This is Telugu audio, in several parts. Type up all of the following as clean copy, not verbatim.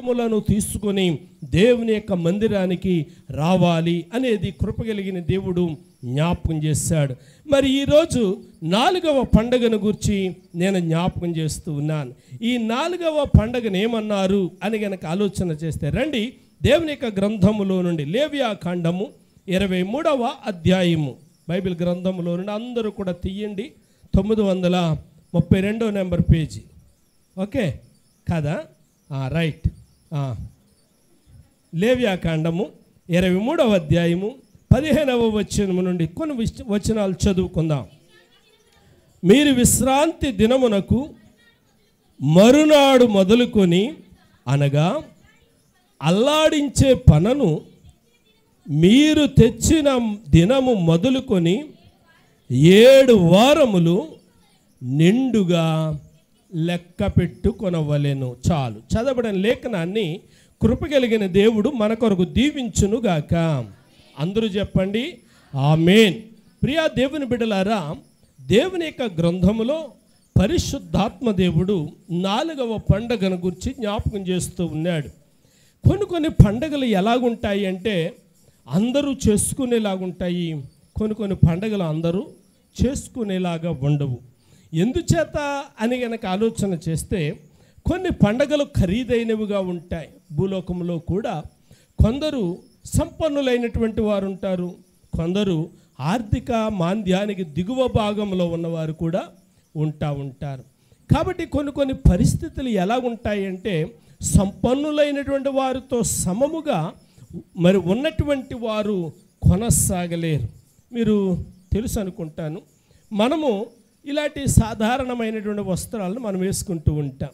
లను తీసుకొని దేవుని యొక్క మందిరానికి రావాలి అనేది కృపగలిగిన దేవుడు జ్ఞాపకం చేశాడు. మరి ఈరోజు 4వ పండుగను గురించి నేను జ్ఞాపకం చేస్తూ ఉన్నాను. ఈ 4వ పండుగను ఏమన్నారు అని గనక ఆలోచన చేస్తే రండి, దేవుని యొక్క గ్రంథములో నుండి లేవియా కాండము 23వ అధ్యాయము, బైబిల్ గ్రంథములో నుండి అందరూ కూడా తీయండి. 932 నెంబర్ పేజీ. ఓకే కదా? రైట్. లేవియా కాండము 23వ అధ్యాయము 15వ వచనము నుండి కొన్ని వచనాలు చదువుకుందాం. మీరు విశ్రాంతి దినమునకు మరునాడు మొదలుకొని, అనగా అల్లాడించే పనను మీరు తెచ్చిన దినము మొదలుకొని 7 వారములు నిండుగా లెక్క పెట్టుకొనవలెను. చాలు. చదవబడిన లేఖనాన్ని కృపగలిగిన దేవుడు మన కొరకు దీవించునుగాక. అందరూ చెప్పండి ఆమేన్. ప్రియా దేవుని బిడ్డలారా, దేవుని యొక్క గ్రంథములో పరిశుద్ధాత్మ దేవుడు 4వ పండగను గురించి జ్ఞాపకం చేస్తూ ఉన్నాడు. కొన్ని పండగలు ఎలాగుంటాయి అంటే అందరూ చేసుకునేలాగుంటాయి. కొన్ని పండగలు అందరూ చేసుకునేలాగా ఉండవు. ఎందుచేత అని గనక ఆలోచన చేస్తే కొన్ని పండగలు ఖరీదైనవిగా ఉంటాయి. భూలోకంలో కూడా కొందరు సంపన్నులైనటువంటి వారు ఉంటారు, కొందరు ఆర్థిక మాంద్యానికి దిగువ భాగంలో ఉన్నవారు కూడా ఉంటారు. కాబట్టి కొన్ని పరిస్థితులు ఎలా ఉంటాయి అంటే సంపన్నులైనటువంటి వారితో సమముగా మరి ఉన్నటువంటి వారు కొనసాగలేరు. మీరు తెలుసు అనుకుంటాను, మనము ఇలాంటి సాధారణమైనటువంటి వస్త్రాలను మనం వేసుకుంటూ ఉంటాం.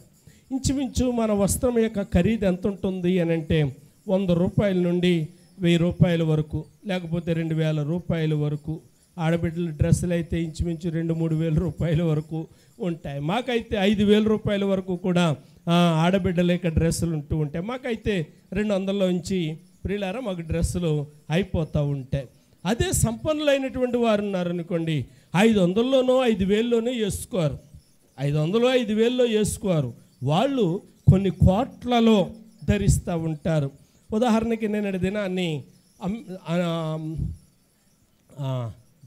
ఇంచుమించు మన వస్త్రం యొక్క ఖరీదు ఎంత ఉంటుంది అని అంటే 100 రూపాయల నుండి 1000 రూపాయల వరకు, లేకపోతే 2000 రూపాయల వరకు. ఆడబిడ్డల డ్రెస్సులు అయితే ఇంచుమించు 2-3 వేల రూపాయల వరకు ఉంటాయి. మాకైతే 5000 రూపాయల వరకు కూడా ఆడబిడ్డల యొక్క డ్రెస్సులు ఉంటూ ఉంటాయి. మాకైతే 200లో నుంచి ప్రియులారా మాకు డ్రెస్సులు అయిపోతూ ఉంటాయి. అదే సంపన్నులైనటువంటి వారు ఉన్నారనుకోండి, 500లోనో 5000లోనో వేసుకోరు. 500 5000లో వేసుకోరు. వాళ్ళు కొన్ని కోట్లలో ధరిస్తూ ఉంటారు. ఉదాహరణకి నేను దినాన్ని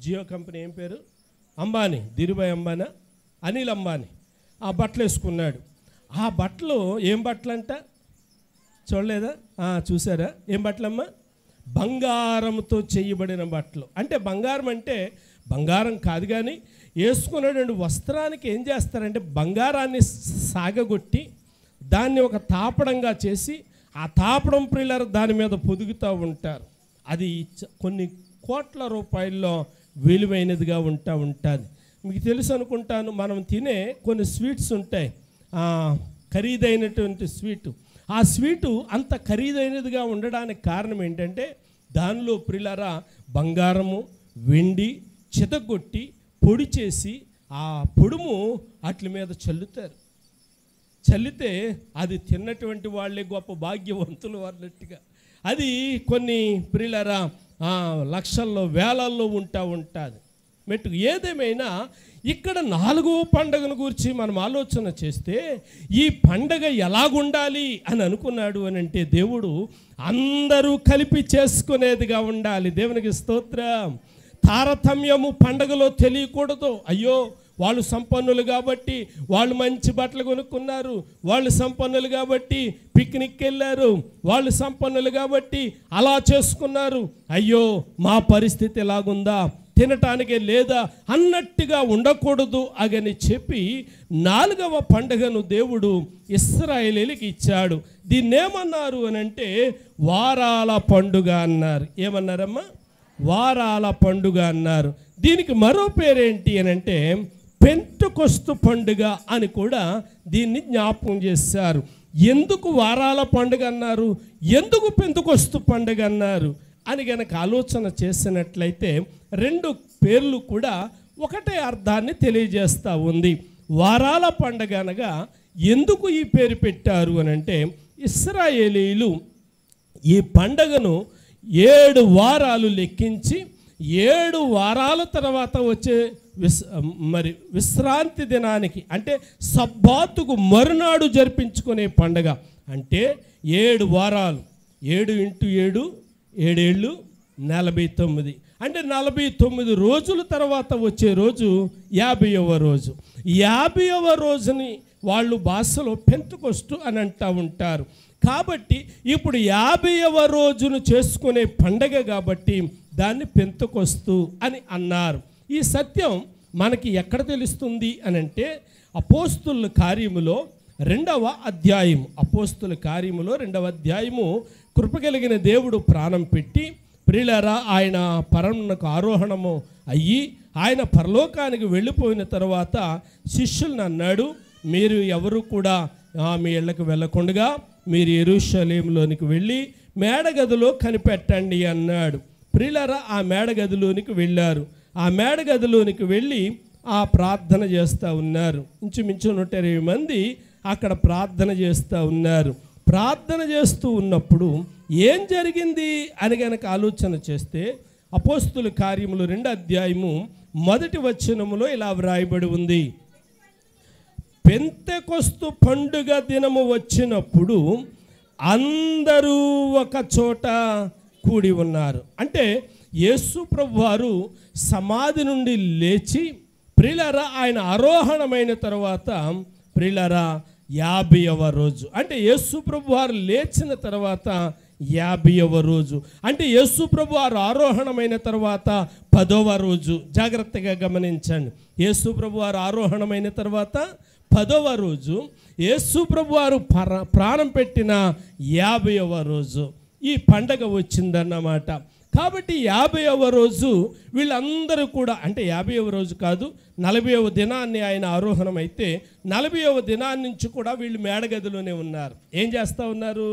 జియో కంపెనీ ఏం పేరు, అంబానీ, ధీరుభాయ్ అంబానీ, అనిల్ అంబానీ ఆ బట్టలు వేసుకున్నాడు. ఆ బట్టలు ఏం బట్టలు అంట చూడలేదా? చూసారా? ఏం బట్టలమ్మా? బంగారంతో చేయబడిన బట్టలు. అంటే బంగారం అంటే బంగారం కాదు, కానీ వేసుకున్నటువంటి వస్త్రానికి ఏం చేస్తారంటే బంగారాన్ని సాగగొట్టి దాన్ని ఒక తాపడంగా చేసి ఆ తాపడం ప్రియులారు దాని మీద పొదుగుతూ ఉంటారు. అది కొన్ని కోట్ల రూపాయల్లో విలువైనదిగా ఉంటుంది. మీకు తెలుసు అనుకుంటాను, మనం తినే కొన్ని స్వీట్స్ ఉంటాయి, ఖరీదైనటువంటి స్వీటు. ఆ స్వీటు అంత ఖరీదైనదిగా ఉండడానికి కారణం ఏంటంటే దానిలో ప్రియులారా బంగారము వెండి చితగొట్టి పొడి చేసి ఆ పొడుము వాటి మీద చల్లితే అది తిన్నటువంటి వాళ్ళే గొప్ప భాగ్యవంతులు అన్నట్టుగా అది కొన్ని ప్రియులారా లక్షల్లో వేలల్లో ఉంటుంది మెట్టుకు. ఏదేమైనా ఇక్కడ 4వ పండుగను గురించి మనం ఆలోచన చేస్తే ఈ పండగ ఎలాగుండాలి అని అనుకున్నాడు అని అంటే దేవుడు అందరూ కలిపి చేసుకునేదిగా ఉండాలి. దేవునికి స్తోత్రం. తారతమ్యము పండగలో తెలియకూడదు. అయ్యో వాళ్ళు సంపన్నులు కాబట్టి వాళ్ళు మంచి బట్టలు కొనుక్కున్నారు, వాళ్ళు సంపన్నులు కాబట్టి పిక్నిక్ వెళ్ళారు, వాళ్ళు సంపన్నులు కాబట్టి అలా చేసుకున్నారు, అయ్యో మా పరిస్థితి ఎలాగుందా, తినటానికే లేదా అన్నట్టుగా ఉండకూడదు అని చెప్పి 4వ పండుగను దేవుడు ఇశ్రాయేలీయులకు ఇచ్చాడు. దీన్ని ఏమన్నారు అని అంటే వారాల పండుగ అన్నారు. ఏమన్నారమ్మా? వారాల పండుగ అన్నారు. దీనికి మరో పేరేంటి అని అంటే పెంతెకొస్తు పండుగ అని కూడా దీన్ని జ్ఞాపకం చేశారు. ఎందుకు వారాల పండుగ అన్నారు, ఎందుకు పెంతెకొస్తు పండుగ అన్నారు అని గనక ఆలోచన చేసినట్లయితే 2 పేర్లు కూడా ఒకటే అర్థాన్ని తెలియజేస్తూ ఉంది. వారాల పండుగ అనగా ఎందుకు ఈ పేరు పెట్టారు అని అంటే ఇశ్రాయేలీయులు ఈ పండుగను 7 వారాలు లెక్కించి 7 వారాల తర్వాత వచ్చే విశ్రాంతి దినానికి అంటే సబ్బాతుకు మరునాడు జరిపించుకునే పండుగ అంటే 7 వారాలు, 7 × 7 7 ఏళ్ళు 49, అంటే 49 రోజుల తర్వాత వచ్చే రోజు 50వ రోజు. 50వ రోజుని వాళ్ళు భాషలో పెంతెకొస్తు అని అంటూ ఉంటారు. కాబట్టి ఇప్పుడు 50వ రోజును చేసుకునే పండగ కాబట్టి దాన్ని పెంతెకొస్తు అని అన్నారు. ఈ సత్యం మనకి ఎక్కడ తెలుస్తుంది అని అంటే అపోస్తుల కార్యములో 2వ అధ్యాయం, అపోస్తుల కార్యములో 2వ అధ్యాయము, కృపగలిగిన దేవుడు ప్రాణం పెట్టి ప్రియులారా ఆయన పరమునకు ఆరోహణము అయ్యి ఆయన పరలోకానికి వెళ్ళిపోయిన తర్వాత శిష్యులను అన్నాడు, మీరు ఎవరు కూడా మీ ఇళ్ళకు వెళ్ళకుండా మీరు యెరూషలేములోనికి వెళ్ళి మేడగదిలో కనిపెట్టండి అన్నాడు. ప్రియులారా ఆ మేడగదిలోనికి వెళ్ళారు. ఆ మేడగదిలోనికి వెళ్ళి ఆ ప్రార్థన చేస్తూ ఉన్నారు. ఇంచుమించు 120 మంది అక్కడ ప్రార్థన చేస్తూ ఉన్నారు. ప్రార్థన చేస్తూ ఉన్నప్పుడు ఏం జరిగింది అని గనక ఆలోచన చేస్తే అపోస్తుల కార్యములు 2వ అధ్యాయము 1వ వచనములో ఇలా వ్రాయబడి ఉంది, పెంతెకొస్తు పండుగ దినము వచ్చినప్పుడు అందరూ ఒక చోట కూడి ఉన్నారు. అంటే యేసు ప్రభువారు సమాధి నుండి లేచి ప్రియులారా ఆయన ఆరోహణమైన తర్వాత ప్రియులారా 50వ రోజు, అంటే యేసు ప్రభువారు లేచిన తర్వాత 50వ రోజు, అంటే యేసు ప్రభువారు ఆరోహణమైన తర్వాత 10వ రోజు. జాగ్రత్తగా గమనించండి, యేసు ప్రభువారు ఆరోహణమైన తర్వాత 10వ రోజు, యేసు ప్రభువారు ప్రాణం పెట్టిన 50వ రోజు ఈ పండగ వచ్చిందన్నమాట. కాబట్టి 50వ రోజు వీళ్ళందరూ కూడా, అంటే 50వ రోజు కాదు 40వ దినాన్ని ఆయన ఆరోహణం అయితే 40వ దినాన్ని నుంచి కూడా వీళ్ళు మేడగదిలోనే ఉన్నారు. ఏం చేస్తూ ఉన్నారు?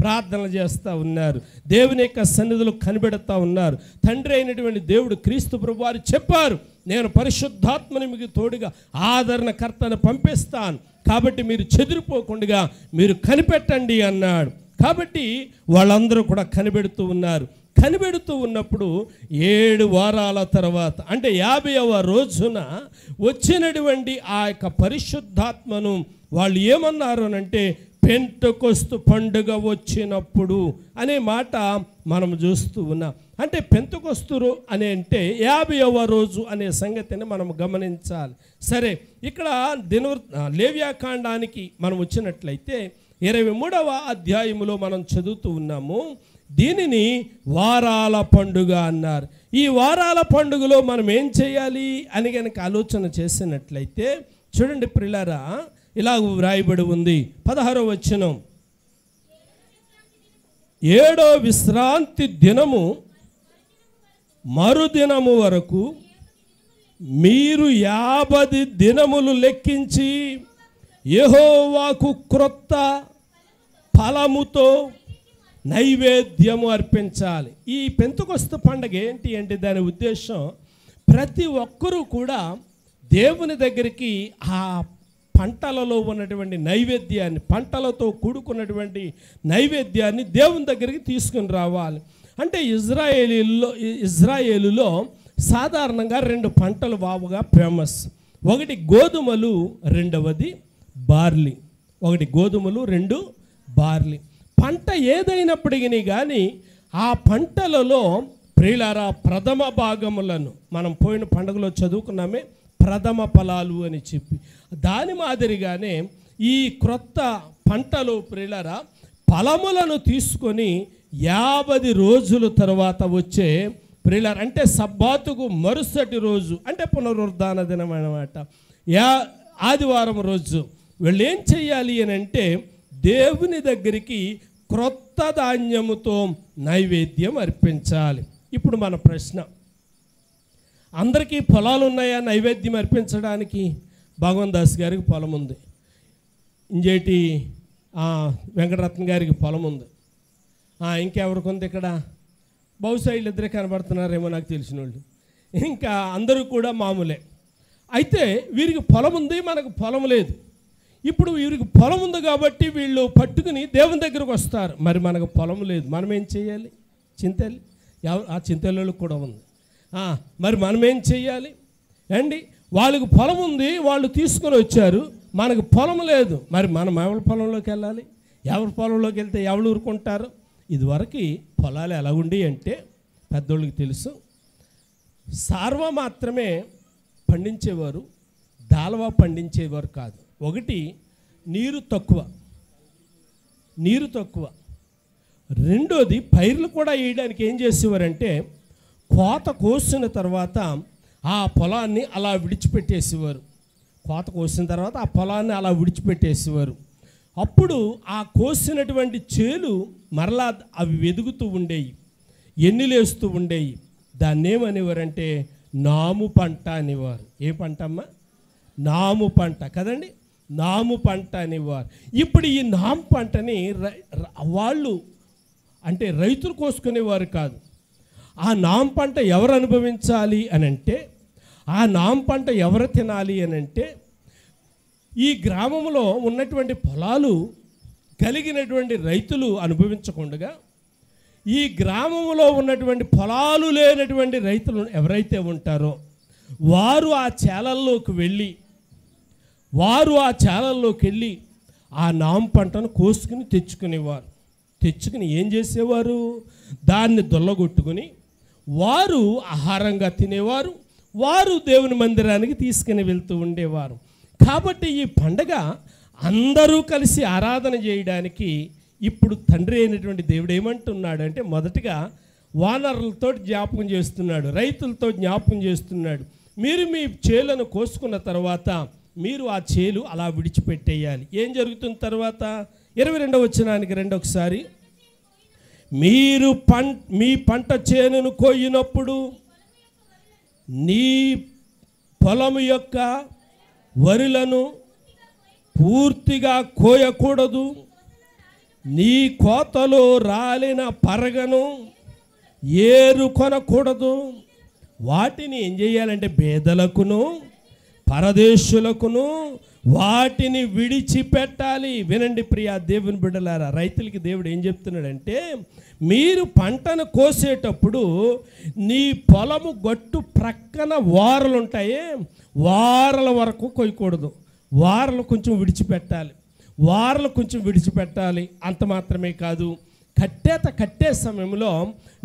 ప్రార్థనలు చేస్తూ ఉన్నారు, దేవుని యొక్క సన్నిధిలో కనిపెడతా ఉన్నారు. తండ్రి అయినటువంటి దేవుడు క్రీస్తు ప్రభువారు చెప్పారు, నేను పరిశుద్ధాత్మని మీకు తోడుగా ఆదరణకర్తను పంపిస్తాను, కాబట్టి మీరు చెదిరిపోకుండా మీరు కనిపెట్టండి అన్నాడు. కాబట్టి వాళ్ళందరూ కూడా కనిపెడుతూ ఉన్నారు. కనిపెడుతూ ఉన్నప్పుడు 7 వారాల తర్వాత, అంటే 50వ రోజున వచ్చినటువంటి ఆ యొక్క పరిశుద్ధాత్మను వాళ్ళు ఏమన్నారు అనంటే పెంతెకొస్తు పండుగ వచ్చినప్పుడు అనే మాట మనం చూస్తూ ఉన్నాం. అంటే పెంతెకొస్తు అని అంటే 50వ రోజు అనే సంగతిని మనం గమనించాలి. సరే, ఇక్కడ లేవ్యాకాండానికి మనం వచ్చినట్లయితే 23వ అధ్యాయములో మనం చదువుతూ ఉన్నాము, దీనిని వారాల పండుగ అన్నారు. ఈ వారాల పండుగలో మనం ఏం చేయాలి అని కనుక ఆలోచన చేసినట్లయితే చూడండి ప్రియులారా, ఇలా వ్రాయబడి ఉంది 16వ వచనం, 7వ విశ్రాంతి దినము మరుదినము వరకు మీరు 50 దినములు లెక్కించి యెహోవాకు క్రొత్త ఫలముతో నైవేద్యము అర్పించాలి. ఈ పెంతెకొస్తు పండగ ఏంటి అంటే దాని ఉద్దేశం ప్రతి ఒక్కరూ కూడా దేవుని దగ్గరికి ఆ పంటలలో ఉన్నటువంటి నైవేద్యాన్ని, పంటలతో కూడుకున్నటువంటి నైవేద్యాన్ని దేవుని దగ్గరికి తీసుకుని రావాలి. అంటే ఇజ్రాయేలులో సాధారణంగా 2 పంటలు బాగా ఫేమస్. ఒకటి గోధుమలు, రెండవది బార్లీ. ఒకటి గోధుమలు, 2 బార్లీ. పంట ఏదైనప్పటికీ కానీ ఆ పంటలలో ప్రియులారా ప్రథమ భాగములను మనం పోయిన పండుగలో చదువుకున్నామే, ప్రథమ ఫలాలు అని చెప్పి, దాని మాదిరిగానే ఈ క్రొత్త పంటలు ప్రియులారా ఫలములను తీసుకొని 50 రోజుల తర్వాత వచ్చే ప్రియులారా, అంటే సబ్బాతుకు మరుసటి రోజు, అంటే పునరుద్ధాన దినం అన్నమాట, ఆదివారం రోజు వీళ్ళు ఏం చేయాలి అని అంటే దేవుని దగ్గరికి క్రొత్త ధాన్యముతో నైవేద్యం అర్పించాలి. ఇప్పుడు మన ప్రశ్న, అందరికీ పొలాలు ఉన్నాయా నైవేద్యం అర్పించడానికి? భగవాన్ దాస్ గారికి పొలం ఉంది, ఇంజేటి వెంకటరత్న గారికి పొలం ఉంది, ఇంకెవరికి ఉంది ఇక్కడ? బహుశా వీళ్ళిద్దరే కనబడుతున్నారేమో నాకు తెలిసిన వాళ్ళు, ఇంకా అందరూ కూడా మామూలే. అయితే వీరికి పొలం ఉంది, మనకు పొలం లేదు. ఇప్పుడు వీరికి పొలం ఉంది కాబట్టి వీళ్ళు పట్టుకుని దేవుని దగ్గరకు వస్తారు. మరి మనకు పొలం లేదు, మనం ఏం చేయాలి? చింతలు, ఆ చింతలకు కూడా ఉంది. మరి మనం ఏం చెయ్యాలి అండి? వాళ్ళకి పొలం ఉంది, వాళ్ళు తీసుకొని వచ్చారు, మనకు పొలం లేదు. మరి మనం ఎవరి పొలంలోకి వెళ్ళాలి? ఎవరి పొలంలోకి వెళ్తే ఎవరు ఊరుకుంటారు? ఇదివరకు పొలాలు ఎలా ఉండి అంటే పెద్దోళ్ళకి తెలుసు, సార్వ మాత్రమే పండించేవారు, దాల్వా పండించేవారు కాదు. ఒకటి నీరు తక్కువ, రెండోది పైర్లు కూడా వేయడానికి ఏం చేసేవారంటే కోత కోసిన తర్వాత ఆ పొలాన్ని అలా విడిచిపెట్టేసేవారు. కోత కోసిన తర్వాత ఆ పొలాన్ని అలా విడిచిపెట్టేసేవారు. అప్పుడు ఆ కోసినటువంటి చేలు మరలా అవి వెదుగుతూ ఉండేవి, ఎన్నిలేస్తూ ఉండేవి. దాన్ని ఏమనేవారంటే నాము పంట అనేవారు. ఏ పంట అమ్మా? నాము పంట కదండి, నాము పంట అనేవారు. ఇప్పుడు ఈ నాము పంటని వాళ్ళు అంటే రైతులు కోసుకునేవారు కాదు. ఆ నాము పంట ఎవరు అనుభవించాలి అని అంటే, ఆ నాము పంట ఎవరు తినాలి అని అంటే, ఈ గ్రామంలో ఉన్నటువంటి పొలాలు కలిగినటువంటి రైతులు అనుభవించకుండా ఈ గ్రామంలో ఉన్నటువంటి పొలాలు లేనటువంటి రైతులు ఎవరైతే ఉంటారో వారు ఆ చేలల్లోకి వెళ్ళి ఆ నాము పంటను కోసుకుని తెచ్చుకునేవారు. తెచ్చుకుని ఏం చేసేవారు? దాన్ని దొల్లగొట్టుకుని వారు ఆహారంగా తినేవారు, వారు దేవుని మందిరానికి తీసుకుని వెళ్తూ ఉండేవారు. కాబట్టి ఈ పండగ అందరూ కలిసి ఆరాధన చేయడానికి ఇప్పుడు తండ్రి అయినటువంటి దేవుడు ఏమంటున్నాడు అంటే, మొదటిగా వానరులతో జ్ఞాపకం చేస్తున్నాడు, రైతులతో జ్ఞాపకం చేస్తున్నాడు. మీరు మీ చేలను కోసుకున్న తర్వాత మీరు ఆ చేలు అలా విడిచిపెట్టేయాలి. ఏం జరుగుతున్న తర్వాత 22వ వచనానికి రండి ఒకసారి. మీరు మీ పంట చేనును కోయినప్పుడు నీ పొలము యొక్క వరిలను పూర్తిగా కోయకూడదు, నీ కోతలో రాలిన పరగను ఏరు కొనకూడదు. వాటిని ఏం చేయాలంటే బేదలకును పరదేశులకును వాటిని విడిచిపెట్టాలి. వినండి ప్రియా దేవుని బిడ్డలారా, రైతులకి దేవుడు ఏం చెప్తున్నాడంటే, మీరు పంటను కోసేటప్పుడు నీ పొలము గట్టు ప్రక్కన వారలు ఉంటాయి, వారల వరకు కొయ్యకూడదు, వారలు కొంచెం విడిచిపెట్టాలి. అంత మాత్రమే కాదు, కట్టే సమయంలో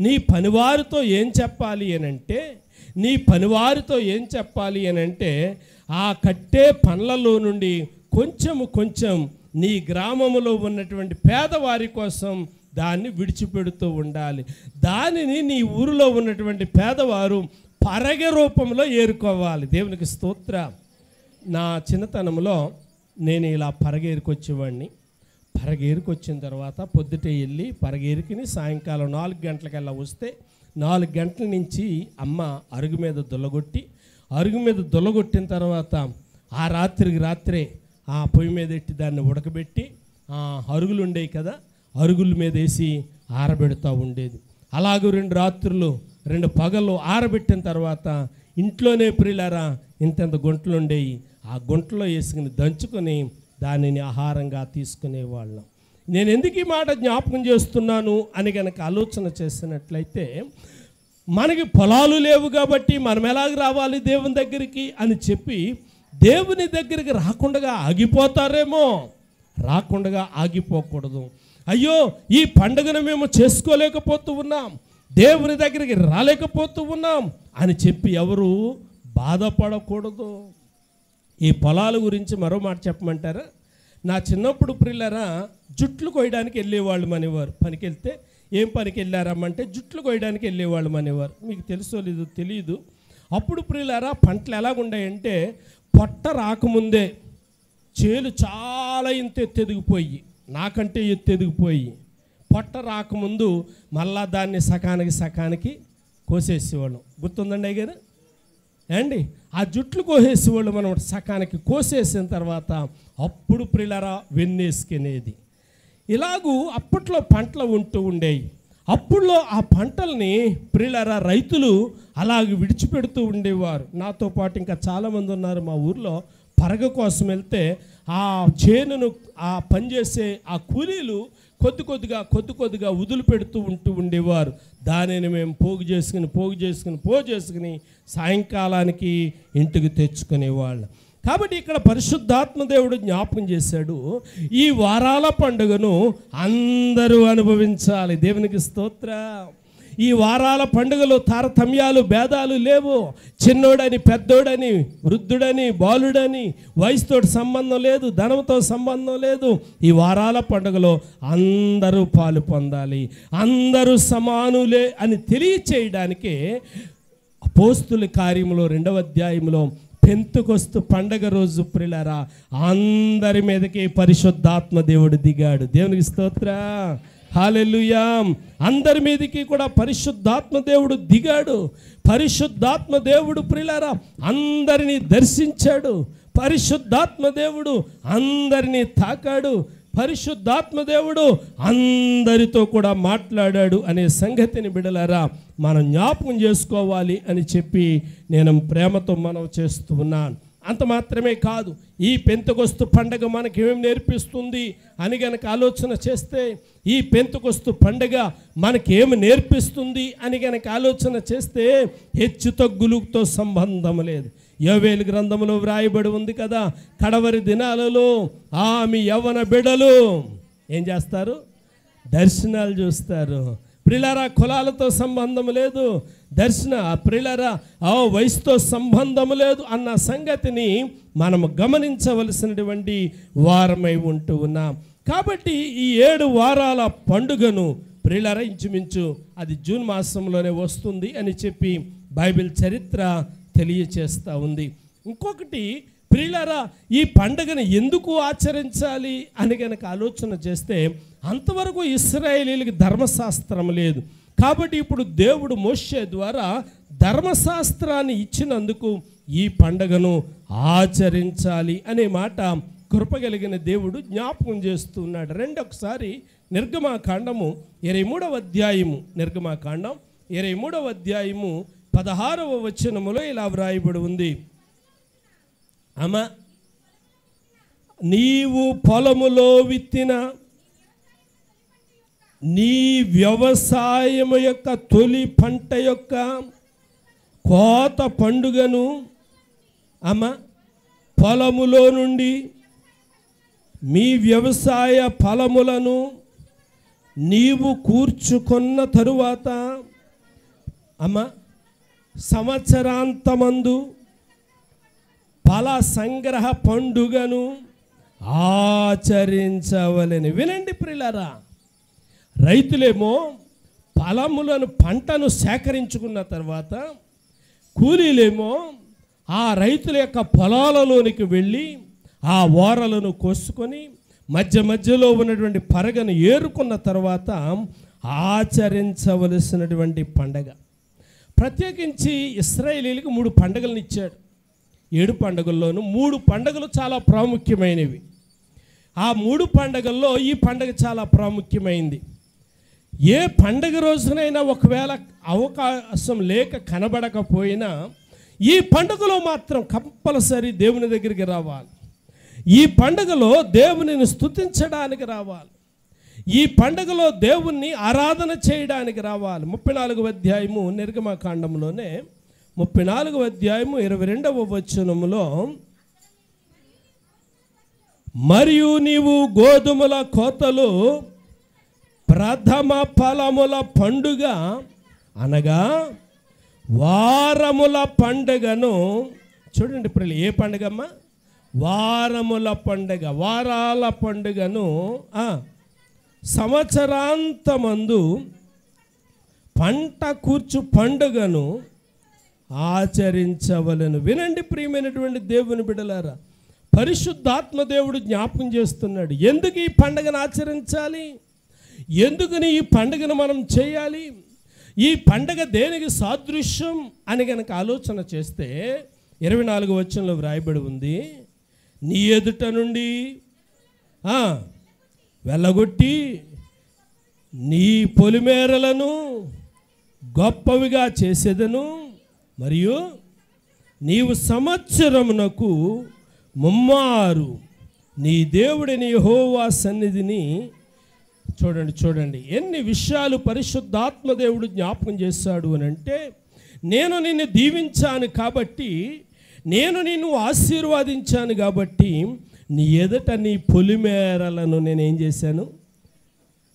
నీ పనివారితో ఏం చెప్పాలి అని అంటే ఆ కట్టే పనులలో నుండి కొంచెం నీ గ్రామంలో ఉన్నటువంటి పేదవారి కోసం దాన్ని విడిచిపెడుతూ ఉండాలి. దానిని నీ ఊరిలో ఉన్నటువంటి పేదవారు పరగ రూపంలో ఏరుకోవాలి. దేవునికి స్తోత్ర. నా చిన్నతనంలో నేను ఇలా పరగేరుకొచ్చేవాడిని. పరగేరుకొచ్చిన తర్వాత పొద్దుటే వెళ్ళి పరగేరుకుని సాయంకాలం 4 గంటలకల్లా వస్తే 4 గంటల నుంచి అమ్మ అరుగు మీద దొల్లగొట్టిన తర్వాత ఆ రాత్రే ఆ పొయ్యి మీద ఎట్టి దాన్ని ఉడకబెట్టి అరుగులు ఉండేవి కదా, అరుగుల మీద వేసి ఆరబెడుతూ ఉండేది. అలాగే 2 రాత్రులు 2 పగళ్ళు ఆరబెట్టిన తర్వాత ఇంట్లోనే ప్రియులారా ఇంత గుంటలు ఉండేవి. ఆ గుంటలో వేసుకుని దంచుకొని దానిని ఆహారంగా తీసుకునేవాళ్ళం. నేను ఎందుకు ఈ మాట జ్ఞాపకం చేస్తున్నాను అని కనుక ఆలోచన చేసినట్లయితే, మనకి పొలాలు లేవు కాబట్టి మనం ఎలాగ రావాలి దేవుని దగ్గరికి అని చెప్పి దేవుని దగ్గరికి రాకుండా ఆగిపోకూడదు. అయ్యో ఈ పండుగను మేము చేసుకోలేకపోతూ ఉన్నాం, దేవుని దగ్గరికి రాలేకపోతూ ఉన్నాం అని చెప్పి ఎవరు బాధపడకూడదు. ఈ పొలాల గురించి మరో మాట చెప్పమంటారా? నా చిన్నప్పుడు ప్రియులారా జుట్లు కోయడానికి వెళ్ళేవాళ్ళు అనేవారు. పనికి వెళ్తే ఏం పనికి వెళ్ళారమ్మంటే జుట్లు కోయడానికి వెళ్ళేవాళ్ళు అనేవారు. మీకు తెలుసో లేదో తెలియదు. అప్పుడు ప్రియులారా పంటలు ఎలాగుండాయంటే, పొట్ట రాకముందే చేలు చాలా ఇంత ఎత్తెదిగిపోయి, నాకంటే ఎత్తెదిగిపోయి, పొట్ట రాకముందు మళ్ళా దాన్ని సకానికి కోసేసేవాళ్ళం. గుర్తుందండి అయ్యారు అండి? ఆ జుట్లు కోసేసేవాళ్ళు మనం సకానికి కోసేసిన తర్వాత అప్పుడు ప్రియులారా వెన్నేసుకునేది. ఇలాగూ అప్పట్లో పంటలు ఉంటూ ఉండేవి. అప్పుడులో ఆ పంటల్ని ప్రియులారా రైతులు అలాగ విడిచిపెడుతూ ఉండేవారు. నాతో పాటు ఇంకా చాలామంది ఉన్నారు. మా ఊర్లో పరగ కోసం వెళ్తే ఆ చేనును ఆ పనిచేసే ఆ కూలీలు కొద్ది కొద్దిగా వదిలిపెడుతూ ఉండేవారు. దానిని మేము పోగు చేసుకుని సాయంకాలానికి ఇంటికి తెచ్చుకునేవాళ్ళం. కాబట్టి ఇక్కడ పరిశుద్ధాత్మ దేవుడు జ్ఞాపకం చేశాడు, ఈ వారాల పండుగను అందరూ అనుభవించాలి. దేవునికి స్తోత్రం. ఈ వారాల పండుగలో తారతమ్యాలు, భేదాలు లేవు. చిన్నోడని, పెద్దోడని, వృద్ధుడని, బాలుడని, వయసుతో సంబంధం లేదు, ధనంతో సంబంధం లేదు. ఈ వారాల పండుగలో అందరూ పాలు పొందాలి, అందరూ సమానులే అని తెలియచేయడానికే అపోస్తుల కార్యములో 2వ అధ్యాయంలో పెంతెకొస్తు పండగ రోజు ప్రియులారా అందరి మీదకి పరిశుద్ధాత్మ దేవుడు దిగాడు. దేవునికి స్తోత్రం. హల్లెలూయా. అందరి మీదకి కూడా పరిశుద్ధాత్మ దేవుడు దిగాడు. పరిశుద్ధాత్మ దేవుడు ప్రియులారా అందరినీ దర్శించాడు. పరిశుద్ధాత్మ దేవుడు అందరినీ తాకాడు. పరిశుద్ధాత్మ దేవుడు అందరితో కూడా మాట్లాడాడు అనే సంగతిని బిడ్డలారా మనం జ్ఞాపకం చేసుకోవాలి అని చెప్పి నేను ప్రేమతో మనవి చేస్తూ ఉన్నాను. అంత మాత్రమే కాదు, ఈ పెంతెకొస్తు పండగ మనకేం నేర్పిస్తుంది అని గనక ఆలోచన చేస్తే, ఈ పెంతెకొస్తు పండగ మనకేమి నేర్పిస్తుంది అని గనక ఆలోచన చేస్తే హెచ్చు తగ్గులతో సంబంధం లేదు. యోవేలు గ్రంథంలో వ్రాయబడి ఉంది కదా, కడవరి దినాలలో మీ యవ్వన బిడ్డలు ఏం చేస్తారు? దర్శనాలు చూస్తారు. ప్రియులారా కులాలతో సంబంధం లేదు, ప్రియులారా వయసుతో సంబంధం లేదు అన్న సంగతిని మనము గమనించవలసినటువంటి వారమై ఉంటూ ఉన్నాం. కాబట్టి ఈ 7 వారాల పండుగను ప్రియులారా ఇంచుమించు అది జూన్ మాసంలోనే వస్తుంది అని చెప్పి బైబిల్ చరిత్ర తెలియచేస్తూ ఉంది. ఇంకొకటి ప్రియులారా ఈ పండుగను ఎందుకు ఆచరించాలి అని కనుక ఆలోచన చేస్తే, అంతవరకు ఇశ్రాయేలీలకు ధర్మశాస్త్రం లేదు. కాబట్టి ఇప్పుడు దేవుడు మోషే ద్వారా ధర్మశాస్త్రాన్ని ఇచ్చినందుకు ఈ పండుగను ఆచరించాలి అనే మాట కృపగలిగిన దేవుడు జ్ఞాపకం చేస్తున్నాడు. రెండొకసారి నిర్గమాకాండము 23వ అధ్యాయము, నిర్గమాకాండం 23వ అధ్యాయము 16వ వచనములో ఇలా వ్రాయబడి ఉంది. అమ్మ, నీవు పొలములో విత్తిన నీ వ్యవసాయము యొక్క తొలి పంట యొక్క కోత పండుగను, అమ్మ పొలములో నుండి మీ వ్యవసాయ ఫలములను నీవు కూర్చుకొన్న తరువాత, అమ్మ సంవత్సరాంతమందు ఫల సంగ్రహ పండుగను ఆచరించవలెను. వినండి ప్రియులారా, రైతులేమో ఫలములను పంటను సేకరించుకున్న తర్వాత కూలీలేమో ఆ రైతుల యొక్క పొలాలలోనికి వెళ్ళి ఆ ఓరలను కోసుకొని మధ్య మధ్యలో ఉన్నటువంటి పరగను ఏరుకున్న తర్వాత ఆచరించవలసినటువంటి పండగ. ప్రత్యేకించి ఇశ్రాయేలీలకు 3 పండుగలను ఇచ్చాడు. 7 పండుగల్లోనూ 3 పండుగలు చాలా ప్రాముఖ్యమైనవి. ఆ 3 పండుగల్లో ఈ పండుగ చాలా ప్రాముఖ్యమైంది. ఏ పండుగ రోజునైనా ఒకవేళ అవకాశం లేక కనబడకపోయినా ఈ పండుగలో మాత్రం కంపల్సరీ దేవుని దగ్గరికి రావాలి. ఈ పండుగలో దేవునిని స్తుతించడానికి రావాలి. ఈ పండుగలో దేవుణ్ణి ఆరాధన చేయడానికి రావాలి. 34వ అధ్యాయము నిర్గమకాండంలోనే 34వ అధ్యాయము 22వ వచనములో, మరియు నీవు గోధుమల కోతలు ప్రథమ ఫలముల పండుగ అనగా వారముల పండుగను, చూడండి ప్రియులు, ఏ పండుగమ్మా? వారముల పండుగ, వారాల పండుగను సంవత్సరాంతమందు పంట కూర్చు పండుగను ఆచరించవలెను. వినండి ప్రియమైనటువంటి దేవుని బిడ్డలారా, పరిశుద్ధాత్మ దేవుడు జ్ఞాపకం చేస్తున్నాడు. ఎందుకు ఈ పండుగను ఆచరించాలి? ఎందుకని ఈ పండుగను మనం చేయాలి? ఈ పండుగ దేనికి సాదృశ్యం అని కనుక ఆలోచన చేస్తే 24వ వచనంలో వ్రాయబడి ఉంది, నీ ఎదుట నుండి వెళ్ళగొట్టి నీ పొలిమేరలను గొప్పవిగా చేసేదను, మరియు నీవు సంవత్సరమునకు ముమ్మారు నీ దేవుడిని యెహోవా సన్నిధిని, చూడండి ఎన్ని విషయాలు పరిశుద్ధాత్మ దేవుడు జ్ఞాపకం చేశాడు అని అంటే, నేను నిన్ను దీవించాను కాబట్టి నేను నిన్ను ఆశీర్వదించాను కాబట్టి నీ ఎదుట నీ పొలిమేరలను నేనేం చేశాను,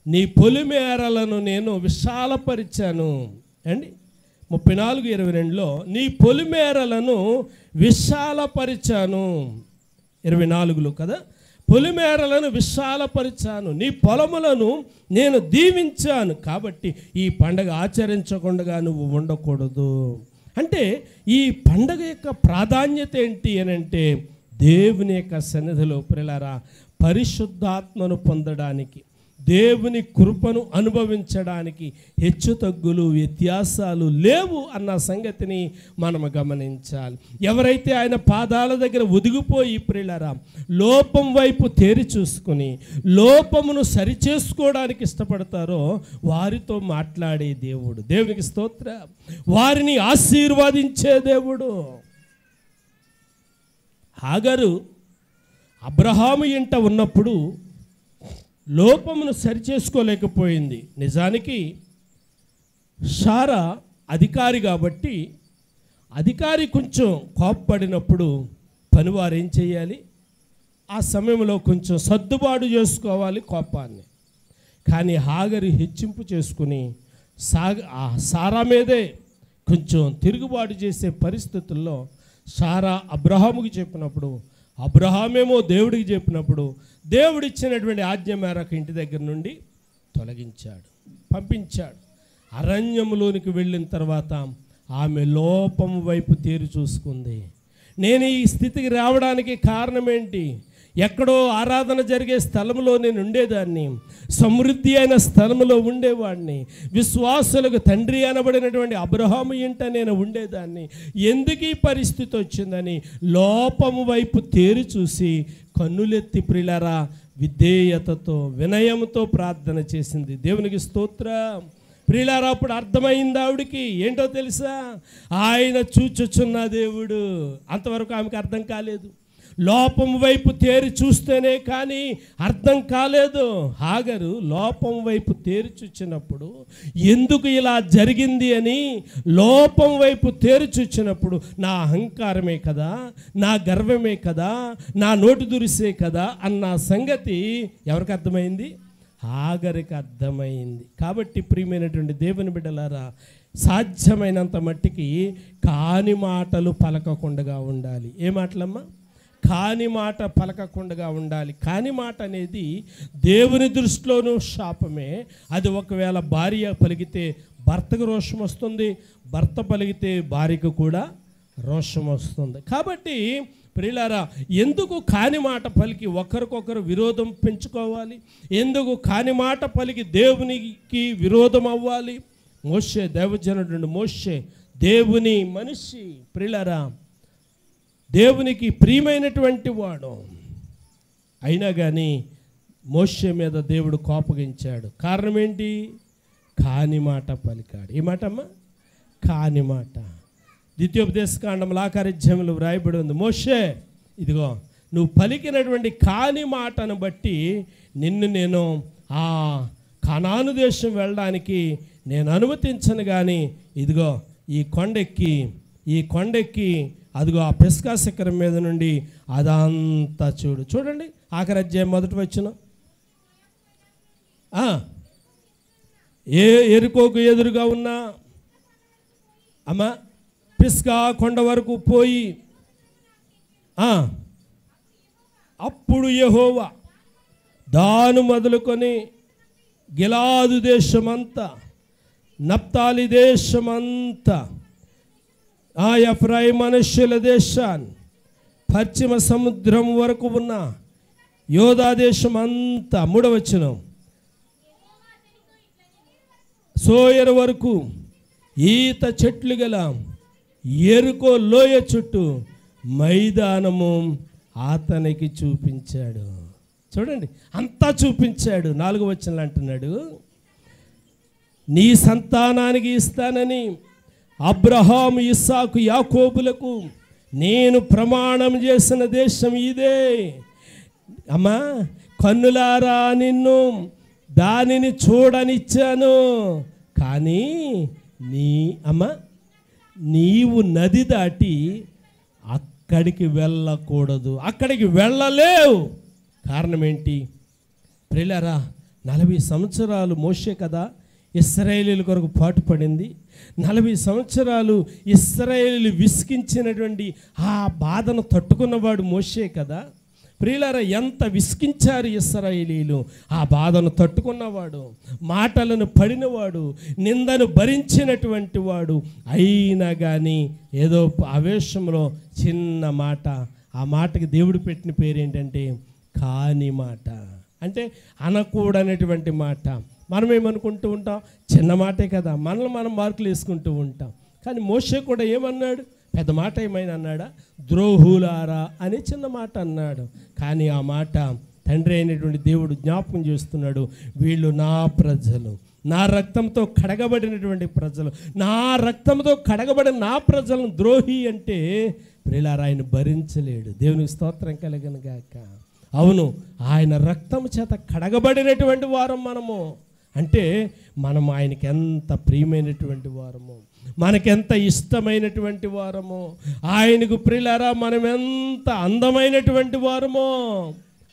నీ పొలిమేరలను నేను విశాలపరిచాను అండి. 34:22లో నీ పొలిమేరలను విశాలపరిచాను. 24లో కదా, పొలిమేరలను విశాలపరిచాను, నీ పొలములను నేను దీవించాను, కాబట్టి ఈ పండగ ఆచరించకుండా నువ్వు ఉండకూడదు. అంటే ఈ పండగ యొక్క ప్రాధాన్యత ఏంటి అని అంటే, దేవుని యొక్క సన్నిధిలో ప్రియులారా పరిశుద్ధాత్మను పొందడానికి, దేవుని కృపను అనుభవించడానికి హెచ్చు తగ్గులు వ్యత్యాసాలు లేవు అన్న సంగతిని మనం గమనించాలి. ఎవరైతే ఆయన పాదాల దగ్గర ఒదిగిపోయి ప్రియులారా లోపం వైపు తేరి చూసుకుని లోపమును సరిచేసుకోవడానికి ఇష్టపడతారో వారితో మాట్లాడే దేవుడు, దేవునికి స్తోత్రం, వారిని ఆశీర్వదించే దేవుడు. హాగరు అబ్రహాము ఇంట ఉన్నప్పుడు లోపమును సరిచేసుకోలేకపోయింది. నిజానికి సారా అధికారి కాబట్టి అధికారి కొంచెం కోప్పడినప్పుడు పనివారు ఏం చేయాలి, ఆ సమయంలో కొంచెం సర్దుబాటు చేసుకోవాలి కోపాన్ని. కానీ హాగరు హెచ్చింపు చేసుకుని సారా మీదే కొంచెం తిరుగుబాటు చేసే పరిస్థితుల్లో సారా అబ్రహాముకి చెప్పినప్పుడు, అబ్రహామేమో దేవుడికి చెప్పినప్పుడు దేవుడిచ్చినటువంటి ఆజ్ఞ మేరకు ఇంటి దగ్గర నుండి తొలగించాడు, పంపించాడు. అరణ్యంలోనికి వెళ్ళిన తర్వాత ఆమె లోపం వైపు తేరి చూసుకుంది. నేను ఈ స్థితికి రావడానికి కారణం ఏంటి? ఎక్కడో ఆరాధన జరిగే స్థలంలో నేను ఉండేదాన్ని, సమృద్ధి అయిన స్థలంలో ఉండేవాడిని, విశ్వాసులకు తండ్రి అనబడినటువంటి అబ్రహాము ఇంట నేను ఉండేదాన్ని, ఎందుకు ఈ పరిస్థితి వచ్చిందని లోపము వైపు తేరి చూసి కన్నులెత్తి ప్రియులారా విధేయతతో వినయంతో ప్రార్థన చేసింది. దేవునికి స్తోత్రం. ప్రియులారా అప్పుడు అర్థమైంది ఆవిడికి, ఏంటో తెలుసా, ఆయన చూచుచున్న దేవుడు. అంతవరకు ఆమెకు అర్థం కాలేదు. లోపం వైపు తేరి చూస్తేనే కానీ అర్థం కాలేదు. హాగరు లోపం వైపు తేరి చూచినప్పుడు ఎందుకు ఇలా జరిగింది అని లోపం వైపు తేరి చూచినప్పుడు నా అహంకారమే కదా, నా గర్వమే కదా, నా నోటి దురిసే కదా అన్న సంగతి ఎవరికి అర్థమైంది? హాగరికి అర్థమైంది. కాబట్టి ప్రియమైనటువంటి దేవుని బిడ్డలారా సాధ్యమైనంత మట్టికి కాని మాటలు పలకకుండా ఉండాలి. ఏ మాటలమ్మా? కాని మాట పలకకుండా ఉండాలి. కాని మాట అనేది దేవుని దృష్టిలోనూ శాపమే. అది ఒకవేళ భార్య పలికితే భర్తకు రోషం వస్తుంది, భర్త పలికితే భార్యకు కూడా రోషం వస్తుంది. కాబట్టి ప్రియులారా ఎందుకు కాని మాట పలికి ఒకరికొకరు విరోధం పెంచుకోవాలి? ఎందుకు కాని మాట పలికి దేవునికి విరోధం అవ్వాలి? మోషే, దైవజనుడు మోషే దేవుని మనిషి, ప్రియులారా దేవునికి ప్రియమైనటువంటి వాడు. అయినా కానీ మోషే మీద దేవుడు కోపగించాడు. కారణం ఏంటి? కాని మాట పలికాడు. ఏ మాట అమ్మా? కాని మాట. ద్వితీయోపదేశకాండంలో ఆకారాధ్యాయంలో వ్రాయబడి ఉంది, మోషే ఇదిగో నువ్వు పలికినటువంటి కాని మాటను బట్టి నిన్ను నేను ఆ కనాను దేశం వెళ్ళడానికి నేను అనుమతించను, కానీ ఇదిగో ఈ కొండెక్కి అదిగో ఆ పిస్కా శిఖరం మీద నుండి అదంతా చూడండి ఆఖరి అధ్యాయం 1వ వచనం. ఎరుకోకు ఎదురుగా ఉన్న అమ్మ పిస్కా కొండ వరకు పోయి అప్పుడు యెహోవా దాను మొదలుకొని గిలాదు దేశమంతా, నప్తాలి దేశమంతా, ఆ ఎఫ్రాయిం మనుష్యుల దేశాన్ని, పశ్చిమ సముద్రం వరకు ఉన్న యోధా దేశం అంతా, 3వ వచనం, సోయరు వరకు ఈత చెట్లు గల ఎరుకో లోయ చుట్టూ మైదానము అతనికి చూపించాడు. చూడండి అంతా చూపించాడు. 4వ వచనంలో అంటున్నాడు, నీ సంతానానికి ఇస్తానని అబ్రహాము, ఇస్సాకు, యాకోబులకు నేను ప్రమాణం చేసిన దేశం ఇదే. అమ్మా కన్నులారా నిన్ను దానిని చూడనిచ్చాను, కానీ నీవు నది దాటి అక్కడికి వెళ్ళకూడదు, అక్కడికి వెళ్ళలేవు. కారణం ఏంటి ప్రియులారా? 40 సంవత్సరాలు మోషే కదా ఇశ్రాయేలీయుల కొరకు పాటుపడింది. 40 సంవత్సరాలు ఇశ్రాయేలీయులు విసిగించినటువంటి ఆ బాధను తట్టుకున్నవాడు మోషే కదా. ప్రియులారా, ఎంత విసిగించారు ఇశ్రాయేలీయులు, ఆ బాధను తట్టుకున్నవాడు, మాటలను పడినవాడు, నిందను భరించినటువంటి వాడు. అయినా కానీ ఏదో ఆవేశంలో చిన్న మాట, ఆ మాటకి దేవుడు పెట్టిన పేరు ఏంటంటే కాని మాట, అంటే అనకూడనటువంటి మాట. మనం ఏమనుకుంటూ ఉంటాం, చిన్న మాటే కదా, మనల్ని మనం మార్కులు వేసుకుంటూ ఉంటాం. కానీ మోషే కూడా ఏమన్నాడు? పెద్ద మాట ఏమైనా అన్నాడా? ద్రోహులారా అని చిన్న మాట అన్నాడు. కానీ ఆ మాట తండ్రి అయినటువంటి దేవుడు జ్ఞాపకం చేస్తున్నాడు. వీళ్ళు నా ప్రజలు, నా రక్తంతో కడగబడినటువంటి ప్రజలు, నా రక్తంతో కడగబడిన నా ప్రజలను ద్రోహి అంటే ప్రియులారా ఆయన భరించలేడు. దేవునికి స్తోత్రం కలుగును గాక. అవును, ఆయన రక్తం చేత కడగబడినటువంటి వారం మనము. అంటే మనం ఆయనకి ఎంత ప్రియమైనటువంటి వారము, మనకెంత ఇష్టమైనటువంటి వారము, ఆయనకు ప్రియులారా మనం ఎంత అందమైనటువంటి వారమో.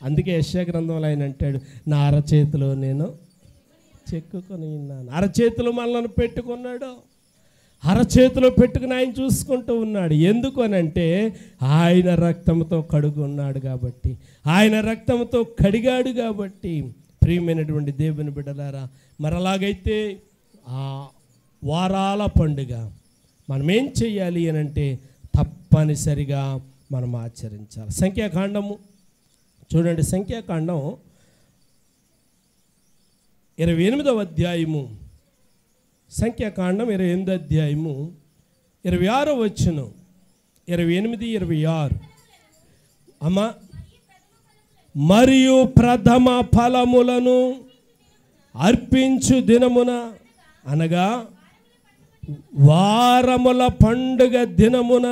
అందుకే యెషయా గ్రంథంలో ఆయన అంటాడు, నా అరచేతిలో నేను చెక్కుకొని ఉన్నాను. అరచేతిలో మనల్ని పెట్టుకున్నాడు, అరచేతిలో పెట్టుకుని ఆయన చూసుకుంటూ ఉన్నాడు. ఎందుకు అని అంటే ఆయన రక్తంతో కడుగున్నాడు కాబట్టి, ఆయన రక్తంతో కడిగాడు కాబట్టి. ప్రియమైనటువంటి దేవుని బిడ్డలారా, మరలాగైతే ఆ వారాల పండుగ మనం ఏం చెయ్యాలి అని అంటే తప్పనిసరిగా మనం ఆచరించాలి. సంఖ్యాకాండము చూడండి, సంఖ్యాకాండం 28వ అధ్యాయము, సంఖ్యాకాండం 28వ అధ్యాయము 26వ వచనం, 28, 26. అమ్మ, మరియు ప్రథమ ఫలములను అర్పించు దినమున, అనగా వారముల పండుగ దినమున,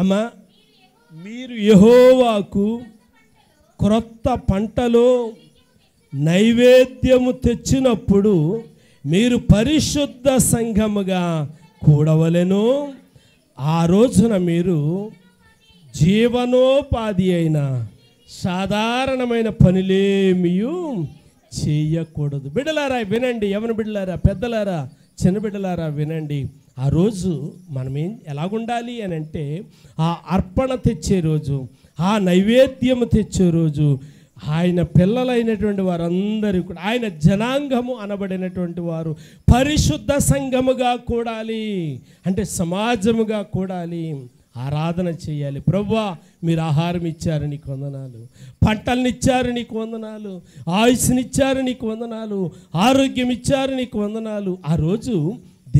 అమ్మ మీరు యెహోవాకు క్రొత్త పంటలో నైవేద్యము తెచ్చినప్పుడు మీరు పరిశుద్ధ సంఘముగా కూడవలెను. ఆ రోజున మీరు జీవనోపాధి అయిన సాధారణమైన పనులేమీ చేయకూడదు. బిడ్డలారా వినండి, యవన బిడ్డలారా, పెద్దలారా, చిన్న బిడ్డలారా వినండి. ఆ రోజు మనం ఎలాగుండాలి అని అంటే ఆ అర్పణ తెచ్చే రోజు, ఆ నైవేద్యము తెచ్చే రోజు ఆయన పిల్లలైనటువంటి వారందరూ కూడా, ఆయన జనాంగము అనబడినటువంటి వారు పరిశుద్ధ సంఘముగా కూడాలి. అంటే సమాజముగా కూడాలి, ఆరాధన చేయాలి. ప్రభువా, మీరు ఆహారం ఇచ్చారు, నీకు వందనాలు. పంటలను ఇచ్చారు, నీకు వందనాలు. ఆయుష్నిచ్చారు, నీకు వందనాలు. ఆరోగ్యం ఇచ్చారు, నీకు వందనాలు. ఆ రోజు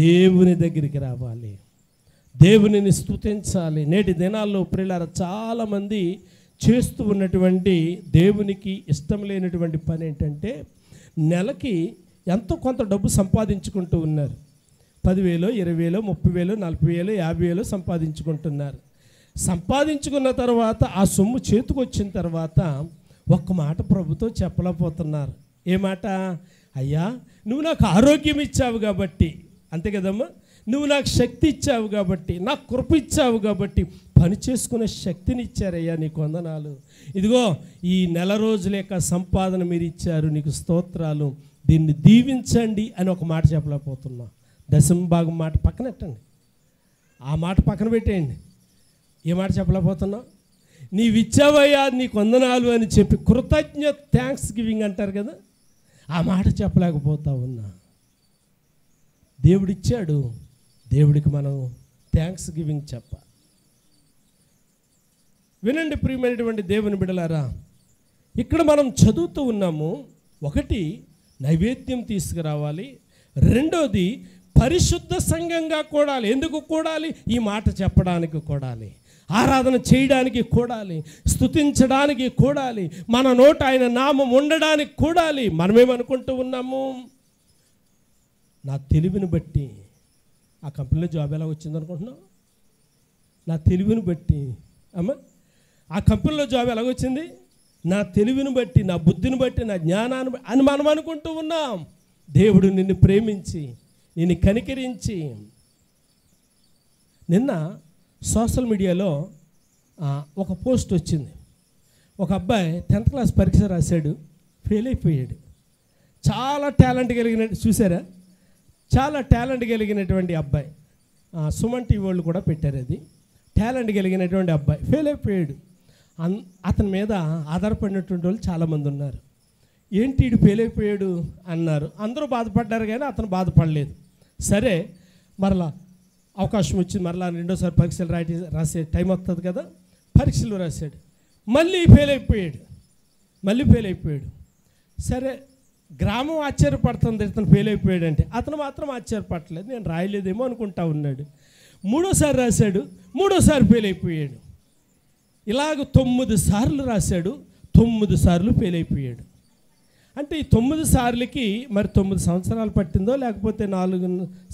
దేవుని దగ్గరికి రావాలి, దేవునిని స్తుతించాలి. నేటి దినాల్లో ప్రియులారా చాలామంది చేస్తూ ఉన్నటువంటి దేవునికి ఇష్టం లేనటువంటి పని ఏంటంటే నెలకి ఎంతో కొంత డబ్బు సంపాదించుకుంటూ ఉన్నారు. 10,000, 20,000, 30,000, 40,000, 50,000 సంపాదించుకుంటున్నారు. సంపాదించుకున్న తర్వాత ఆ సొమ్ము చేతికి వచ్చిన తర్వాత ఒక్క మాట ప్రభుతో చెప్పలేకపోతున్నారు. ఏ మాట? అయ్యా, నువ్వు నాకు ఆరోగ్యం ఇచ్చావు కాబట్టి, అంతే కదమ్మా, నువ్వు నాకు శక్తి ఇచ్చావు కాబట్టి, నాకు కృప ఇచ్చావు కాబట్టి, పని చేసుకునే శక్తిని ఇచ్చారయ్యా, నీకు వందనాలు. ఇదిగో ఈ నెల రోజుల యొక్క సంపాదన మీరు ఇచ్చారు, నీకు స్తోత్రాలు, దీన్ని దీవించండి అని ఒక మాట చెప్పలేకపోతున్నా. దశమ భాగం మాట పక్కనెట్టండి, ఆ మాట పక్కన పెట్టేయండి. ఏ మాట చెప్పలేకపోతున్నా? నీవు ఇచ్చావయ్యా, నీకు వందనాలు అని చెప్పి కృతజ్ఞ థ్యాంక్స్ గివింగ్ అంటారు కదా, ఆ మాట చెప్పలేకపోతా ఉన్నా. దేవుడిచ్చాడు, దేవుడికి మనం థ్యాంక్స్ గివింగ్ చెప్పాలి. వినండి ప్రియమైనటువంటి దేవుని బిడ్డలారా, ఇక్కడ మనం చదువుతూ ఉన్నాము. ఒకటి, నైవేద్యం తీసుకురావాలి. రెండోది, పరిశుద్ధ సంఘంగా కూడాలి. ఎందుకు కూడాలి? ఈ మాట చెప్పడానికి కూడాలి, ఆరాధన చేయడానికి కూడాలి, స్తుతించడానికి కూడాలి, మన నోట ఆయన నామం ఉండడానికి కూడాలి. మనమేమనుకుంటూ ఉన్నాము, నా తెలివిని బట్టి ఆ కంపెనీలో జాబ్ ఎలా వచ్చిందనుకుంటున్నావు? నా తెలివిని బట్టి, అమ్మ ఆ కంపెనీలో జాబ్ ఎలాగొచ్చింది? నా తెలివిని బట్టి, నా బుద్ధిని బట్టి, నా జ్ఞానాన్ని బట్టి అని మనం అనుకుంటూ ఉన్నాం. దేవుడు నిన్ను ప్రేమించి, నిన్ను కనికరించి, నిన్న సోషల్ మీడియాలో ఒక పోస్ట్ వచ్చింది. ఒక అబ్బాయి 10th క్లాస్ పరీక్ష రాశాడు, ఫెయిల్ అయిపోయాడు. చాలా టాలెంట్ కలిగిన, చూసారా, చాలా టాలెంట్ కలిగినటువంటి అబ్బాయి. సుమన్ టీవీ వాళ్ళు కూడా పెట్టారు అది. టాలెంట్ కలిగినటువంటి అబ్బాయి ఫెయిల్ అయిపోయాడు. అతని మీద ఆధారపడినటువంటి వాళ్ళు చాలామంది ఉన్నారు. ఏంటి ఇడు ఫెయిల్ అయిపోయాడు అన్నారు. అందరూ బాధపడ్డారు కానీ అతను బాధపడలేదు. సరే, మరలా అవకాశం వచ్చింది, మరలా రెండోసారి పరీక్షలు రాసే టైం వస్తుంది కదా. పరీక్షలు రాశాడు, మళ్ళీ ఫెయిల్ అయిపోయాడు. సరే, గ్రామం ఆశ్చర్యపడుతుంది ఇతను ఫెయిల్ అయిపోయాడంటే. అతను మాత్రం ఆశ్చర్యపడలేదు, నేను రాయలేదేమో అనుకుంటా ఉన్నాడు. మూడోసారి రాశాడు, మూడోసారి ఫెయిల్ అయిపోయాడు. ఇలాగ 9 సార్లు రాశాడు, 9 సార్లు ఫెయిల్ అయిపోయాడు. అంటే ఈ 9 సార్లకి మరి 9 సంవత్సరాలు పట్టిందో లేకపోతే 4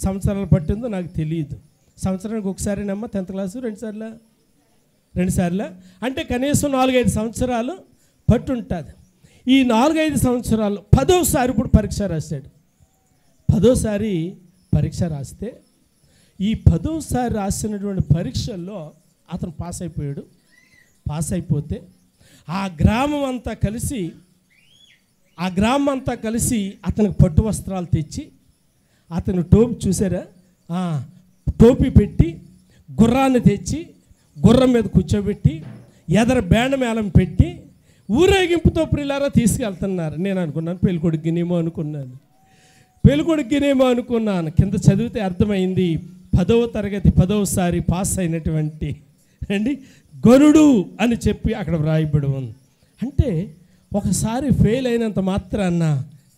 సంవత్సరాలు పట్టిందో నాకు తెలియదు. సంవత్సరానికి ఒకసారినమ్మా 10th క్లాసు, 2 సార్లు అంటే కనీసం 4-5 సంవత్సరాలు పట్టుంటుంది. ఈ 4-5 సంవత్సరాలు 10వసారి ఇప్పుడు పరీక్ష రాశాడు. 10వసారి పరీక్ష రాస్తే ఈ 10వసారి రాసినటువంటి పరీక్షల్లో అతను పాస్ అయిపోయాడు. పాస్ అయిపోతే ఆ గ్రామం అంతా కలిసి అతనికి పట్టు వస్త్రాలు తెచ్చి, అతను టోపీ, చూసారా, టోపీ పెట్టి, గుర్రాన్ని తెచ్చి గుర్రం మీద కూర్చోబెట్టి ఎదర బ్యాండ్ మేళం పెట్టి ఊరేగింపుతో ప్రియులారా తీసుకెళ్తున్నారు. నేను అనుకున్నాను పెళ్ళికొడుకునేమో అనుకున్నాను. కింద చదివితే అర్థమైంది, 10వ తరగతి 10వసారి పాస్ అయినటువంటి గరుడు అని చెప్పి అక్కడ వ్రాయబడి ఉంది. అంటే ఒకసారి ఫెయిల్ అయినంత మాత్రాన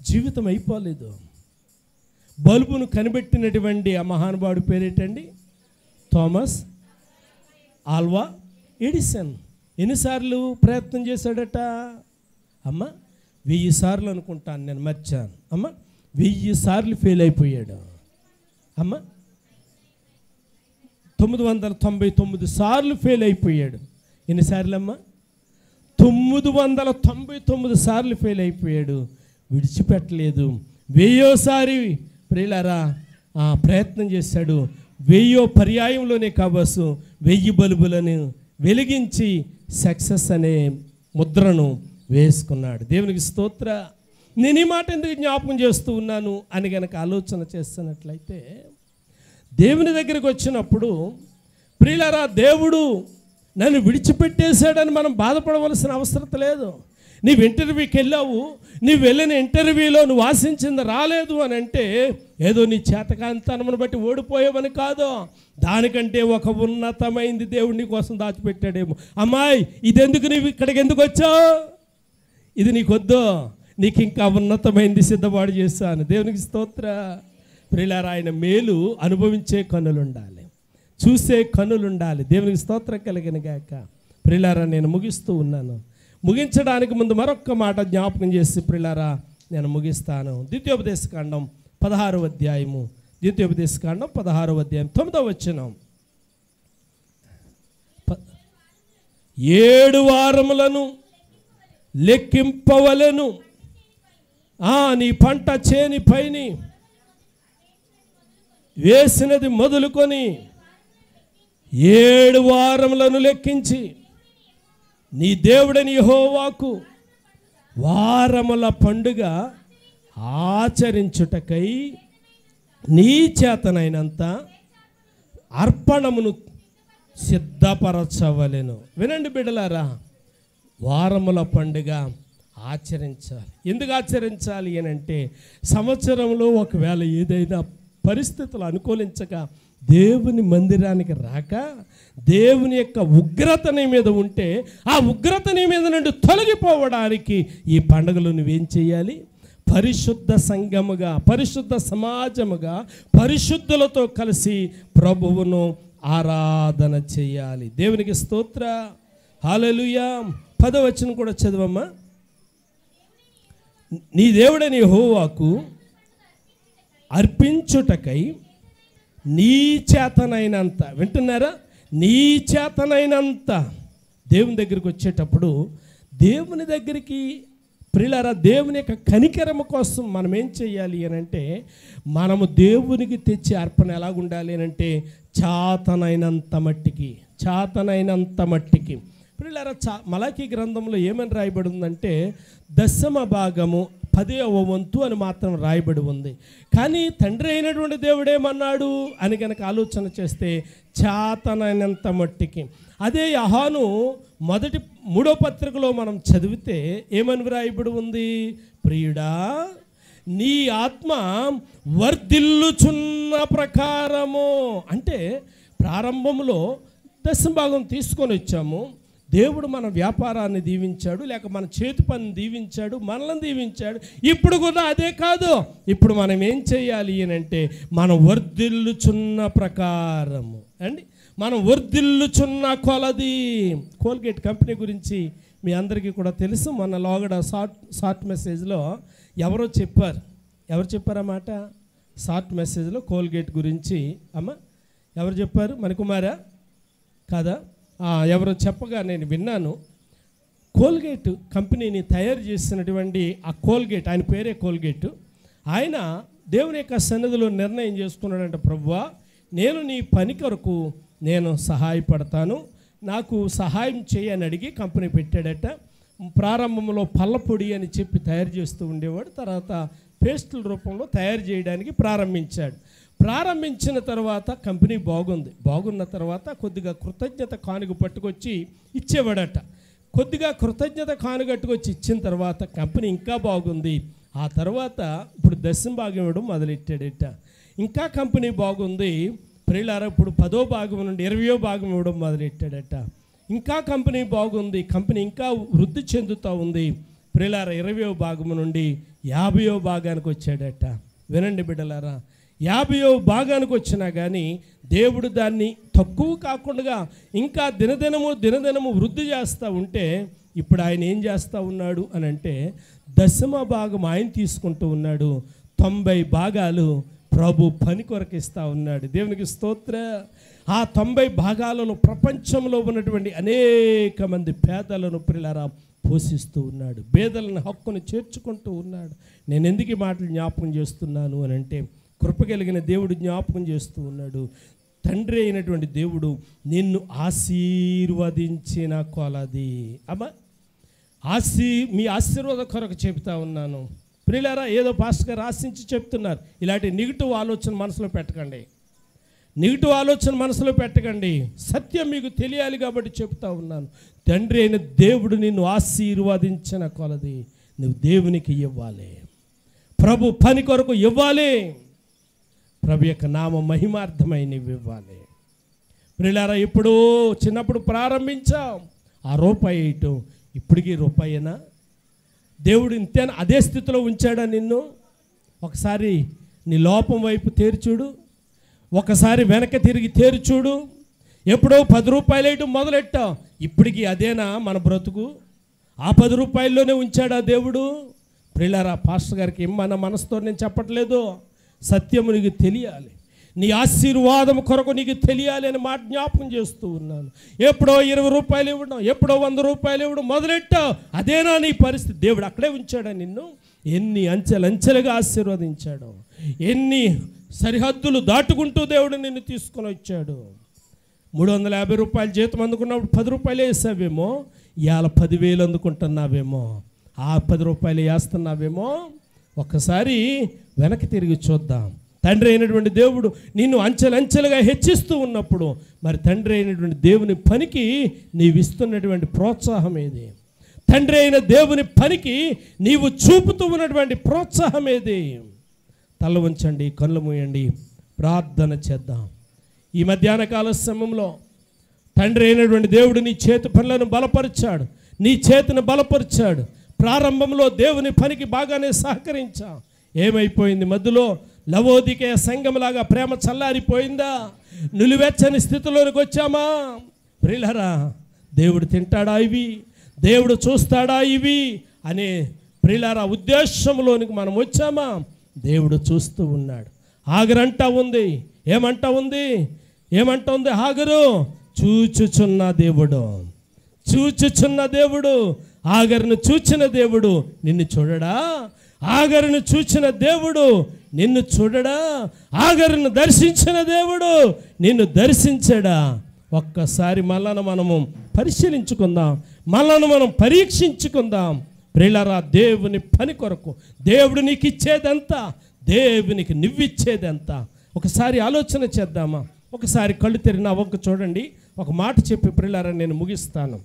జీవితం అయిపోలేదు. బల్బును కనిపెట్టినటువంటి ఆ మహానుభావుడి పేరేటండి? Thomas Alva Edison. ఎన్నిసార్లు ప్రయత్నం చేశాడట అమ్మ? 1000 సార్లు అనుకుంటాను, నేను మర్చాను అమ్మ. 1000 సార్లు ఫెయిల్ అయిపోయాడు అమ్మ. 999 సార్లు ఫెయిల్ అయిపోయాడు. ఎన్నిసార్లు అమ్మ? 999 సార్లు ఫెయిల్ అయిపోయాడు. విడిచిపెట్టలేదు. 1000సారి ప్రియులారా ప్రయత్నం చేశాడు. 1000వ పర్యాయంలోనే కావచ్చు 1000 బల్బులను వెలిగించి సక్సెస్ అనే ముద్రను వేసుకున్నాడు. దేవునికి స్తోత్ర. నేను ఈ మాట ఎందుకు జ్ఞాపకం చేస్తూ ఉన్నాను అని కనుక ఆలోచన చేస్తున్నట్లయితే, దేవుని దగ్గరికి వచ్చినప్పుడు ప్రియులారా, దేవుడు నన్ను విడిచిపెట్టేశాడని మనం బాధపడవలసిన అవసరం లేదు. నీవు ఇంటర్వ్యూకి వెళ్ళావు, నీవు వెళ్ళిన ఇంటర్వ్యూలో నువ్వు ఆశించింది రాలేదు అని అంటే ఏదో నీ చేతకాంతనమును బట్టి ఓడిపోయావని కాదు. దానికంటే ఒక ఉన్నతమైంది దేవుడు నీ కోసం దాచిపెట్టాడేమో. అమ్మాయి, ఇదెందుకు, నీవు ఇక్కడికి ఎందుకు వచ్చావు? ఇది నీకొద్దు, నీకు ఇంకా ఉన్నతమైంది సిద్ధపాటు చేశాను. దేవునికి స్తోత్ర. ప్రియులారా, ఆయన మేలు అనుభవించే కన్నులు ఉండాలి, చూసే కన్నులు ఉండాలి. దేవునికి స్తోత్రం కలిగిన గాక. ప్రియులారా, నేను ముగిస్తూ ఉన్నాను. ముగించడానికి ముందు మరొక్క మాట జ్ఞాపకం చేసి ప్రియులారా నేను ముగిస్తాను. ద్వితీయోపదేశకాండం 16వ అధ్యాయము, 9వ వచనం. 7 వారములను లెక్కింపవలెను. నీ పంట చేని పైని వేసినది మొదలుకొని 7 వారములను లెక్కించి నీ దేవుడని యెహోవాకు వారముల పండుగ ఆచరించుటకై నీ చేతనైనంత అర్పణమును సిద్ధపరచవలెను. వినండి బిడ్డలారా, వారముల పండుగ ఆచరించాలి. ఎందుకు ఆచరించాలి అని అంటే, సంవత్సరంలో ఒకవేళ ఏదైనా పరిస్థితులు అనుకూలించక దేవుని మందిరానికి రాక దేవుని యొక్క ఉగ్రత నీ మీద ఉంటే, ఆ ఉగ్రత నీ మీద నుండి తొలగిపోవడానికి ఈ పండుగలు నువ్వేం చేయాలి? పరిశుద్ధ సంఘముగా, పరిశుద్ధ సమాజముగా, పరిశుద్ధులతో కలిసి ప్రభువును ఆరాధన చేయాలి. దేవునికి స్తోత్ర. హల్లెలూయా. 10వ వచనం కూడా చదవమ్మా. నీ దేవుడని యెహోవాకు అర్పించుటకై నీ చేతనైనంత, వింటున్నారా? నీ చేతనైనంత. దేవుని దగ్గరికి వచ్చేటప్పుడు దేవుని దగ్గరికి ప్రియులారా, దేవుని యొక్క కనికరము కోసం మనం ఏం చేయాలి అని అంటే, మనము దేవునికి తెచ్చే అర్పణ ఎలాగుండాలి అని అంటే చాతనైనంత మట్టికి. ప్రియులారా, మలాకీ గ్రంథంలో ఏమని రాయబడి ఉందంటే 10వ భాగము 10వ వంతు అని మాత్రం రాయబడి ఉంది. కానీ తండ్రి అయినటువంటి దేవుడేమన్నాడు అని కనుక ఆలోచన చేస్తే చాతనైనంత మట్టికి. అదే యోహాను 3వ పత్రికలో మనం చదివితే ఏమని రాయబడి ఉంది? ప్రియుడా, నీ ఆత్మ వర్ధిల్లుచున్న ప్రకారము. అంటే ప్రారంభంలో 10వ భాగం తీసుకొని వచ్చాము. దేవుడు మన వ్యాపారాన్ని దీవించాడు, లేక మన చేతి పని దీవించాడు, మనల్ని దీవించాడు. ఇప్పుడు కూడా అదే కాదు, ఇప్పుడు మనం ఏం చేయాలి అని అంటే మనం వర్ధిల్లుచున్న ప్రకారము అండి, మనం వర్ధిల్లుచున్న కొలది. కోల్గేట్ కంపెనీ గురించి మీ అందరికీ కూడా తెలుసు. మన లోగడ షార్ట్ మెసేజ్లో ఎవరు చెప్పారన్నమాట? షార్ట్ మెసేజ్లో కోల్గేట్ గురించి అమ్మ ఎవరు చెప్పారు? మణికుమారా కాదా? ఎవరో చెప్పగా నేను విన్నాను. కోల్గేట్ కంపెనీని తయారు చేసినటువంటి ఆ కోల్గేట్, ఆయన పేరే కోల్గేట్, ఆయన దేవుని యొక్క సన్నిధిలో నిర్ణయం చేసుకున్నాడంట, ప్రభువా, నేను నీ పని కొరకు నేను సహాయపడతాను, నాకు సహాయం చేయని అడిగి కంపెనీ పెట్టాడట. ప్రారంభంలో పళ్ళపొడి అని చెప్పి తయారు చేస్తూ ఉండేవాడు. తర్వాత పేస్టుల రూపంలో తయారు చేయడానికి ప్రారంభించిన తర్వాత కంపెనీ బాగున్న తర్వాత కొద్దిగా కృతజ్ఞత కానుక పట్టుకొచ్చి ఇచ్చేవాడట. కొద్దిగా కృతజ్ఞత కానుగట్టుకొచ్చి ఇచ్చిన తర్వాత కంపెనీ ఇంకా బాగుంది. ఆ తర్వాత ఇప్పుడు 10వ భాగం ఇవ్వడం మొదలెట్టాడట. ఇంకా కంపెనీ బాగుంది. ప్రియులారా, ఇప్పుడు 10వ భాగం నుండి 20వ భాగం ఇవ్వడం మొదలెట్టాడట. ఇంకా కంపెనీ బాగుంది, కంపెనీ ఇంకా వృద్ధి చెందుతూ ఉంది. ప్రియులారా, 20వ భాగం నుండి 50వ భాగానికి వచ్చాడట. వినండి బిడ్డలారా, 50వ భాగానికి వచ్చినా కానీ దేవుడు దాన్ని తక్కువ కాకుండా ఇంకా దినదినము వృద్ధి చేస్తూ ఉంటే ఇప్పుడు ఆయన ఏం చేస్తూ ఉన్నాడు అని అంటే 10వ భాగం ఆయన తీసుకుంటూ ఉన్నాడు. 90 భాగాలు ప్రభు పని కొరకు ఇస్తూ ఉన్నాడు. దేవునికి స్తోత్ర. ఆ 90 భాగాలను ప్రపంచంలో ఉన్నటువంటి అనేక మంది పేదలను ప్రియులారా పోషిస్తూ ఉన్నాడు. పేదలను హక్కును చేర్చుకుంటూ ఉన్నాడు. నేను ఎందుకు ఈ మాటలు జ్ఞాపకం చేస్తున్నాను అని అంటే, కృప కలిగిన దేవుడు జ్ఞాపకం చేస్తూ ఉన్నాడు. తండ్రి అయినటువంటి దేవుడు నిన్ను ఆశీర్వదించిన కొలది. అమ్మా, మీ ఆశీర్వాద కొరకు చెప్తా ఉన్నాను ప్రియులారా. ఏదో పాస్టర్ గారు ఆశించి చెప్తున్నారు. ఇలాంటి నెగిటివ్ ఆలోచన మనసులో పెట్టకండి. సత్యం మీకు తెలియాలి కాబట్టి చెప్తా ఉన్నాను. తండ్రి అయిన దేవుడు నిన్ను ఆశీర్వదించిన కొలది నువ్వు దేవునికి ఇవ్వాలి. ప్రభు పని కొరకు ఇవ్వాలి. ప్రభు యొక్క నామ మహిమార్థమై నువ్వు ఇవ్వాలి. ప్రియులారా, ఇప్పుడు చిన్నప్పుడు ప్రారంభించాం. ఆ రూపాయి ఇటు ఇప్పటికీ రూపాయేనా? దేవుడు ఇంతేనా? అదే స్థితిలో ఉంచాడా నిన్ను? ఒకసారి నీ లోపం వైపు తేరుచూడు, ఒకసారి వెనక తిరిగి తేరుచూడు. ఎప్పుడో 10 రూపాయలు వేయటం మొదలెట్టావు, ఇప్పటికీ అదేనా మన బ్రతుకు? ఆ 10 రూపాయల్లోనే ఉంచాడా దేవుడు? ప్రియులారా, పాస్టర్ గారికి మన మనసుతో నేను చెప్పట్లేదు. సత్యము నీకు తెలియాలి, నీ ఆశీర్వాదం కొరకు నీకు తెలియాలి అని మాట జ్ఞాపకం చేస్తూ ఉన్నాను. ఎప్పుడో 20 రూపాయలు ఇవ్వడం, ఎప్పుడో 100 రూపాయలు ఇవ్వడం మొదలెట్టావు, అదేనా నీ పరిస్థితి? దేవుడు అక్కడే ఉంచాడా నిన్ను? ఎన్ని అంచెలంచెలుగా ఆశీర్వదించాడు, ఎన్ని సరిహద్దులు దాటుకుంటూ దేవుడు నిన్ను తీసుకొని వచ్చాడు. 350 రూపాయలు జీతం అందుకున్నప్పుడు 10 రూపాయలు వేసావేమో, ఇవాళ 10,000 అందుకుంటున్నావేమో, ఆ 10 రూపాయలు వేస్తున్నావేమో. ఒక్కసారి వెనక్కి తిరిగి చూద్దాం. తండ్రి అయినటువంటి దేవుడు నిన్ను అంచెలంచెలుగా హెచ్చిస్తూ ఉన్నప్పుడు మరి తండ్రి అయినటువంటి దేవుని పనికి నీవు ఇస్తున్నటువంటి ప్రోత్సాహం ఏది? తండ్రి అయిన దేవుని పనికి నీవు చూపుతూ ఉన్నటువంటి ప్రోత్సాహం ఏది? తల ఉంచండి, కళ్ళు మూయండి, ప్రార్థన చేద్దాం. ఈ మధ్యాహ్న కాల సమయంలో తండ్రి అయినటువంటి దేవుడు నీ చేతి పనులను బలపరిచాడు, నీ చేతిని బలపరిచాడు. ప్రారంభంలో దేవుని పనికి బాగానే సహకరించా. ఏమైపోయింది? మధ్యలో లవోదికేయ సంఘంలాగా ప్రేమ చల్లారిపోయిందా? నిలువెచ్చని స్థితిలోనికి వచ్చామా? ప్రియులారా, దేవుడు తింటాడా ఇవి, దేవుడు చూస్తాడా ఇవి అనే ప్రియులారా ఉద్దేశంలోనికి మనం వచ్చామా? దేవుడు చూస్తూ ఉన్నాడు. హాగరంటా ఉంది, ఏమంటా ఉంది హాగరు? చూచుచున్న దేవుడు ఆగరును చూచిన దేవుడు నిన్ను చూడడా? ఆగరును చూచిన దేవుడు నిన్ను చూడడా? ఆగరును దర్శించిన దేవుడు నిన్ను దర్శించడా? ఒక్కసారి మనలను మనము పరిశీలించుకుందాం, మనలను మనం పరీక్షించుకుందాం. ప్రియులారా, దేవుని పని కొరకు దేవుడు నీకు ఇచ్చేదంతా, దేవునికి నువ్విచ్చేదంతా ఒకసారి ఆలోచన చేద్దామా? ఒకసారి కళ్ళు తెరిన అవ్వక చూడండి. ఒక మాట చెప్పి ప్రియులారా నేను ముగిస్తాను.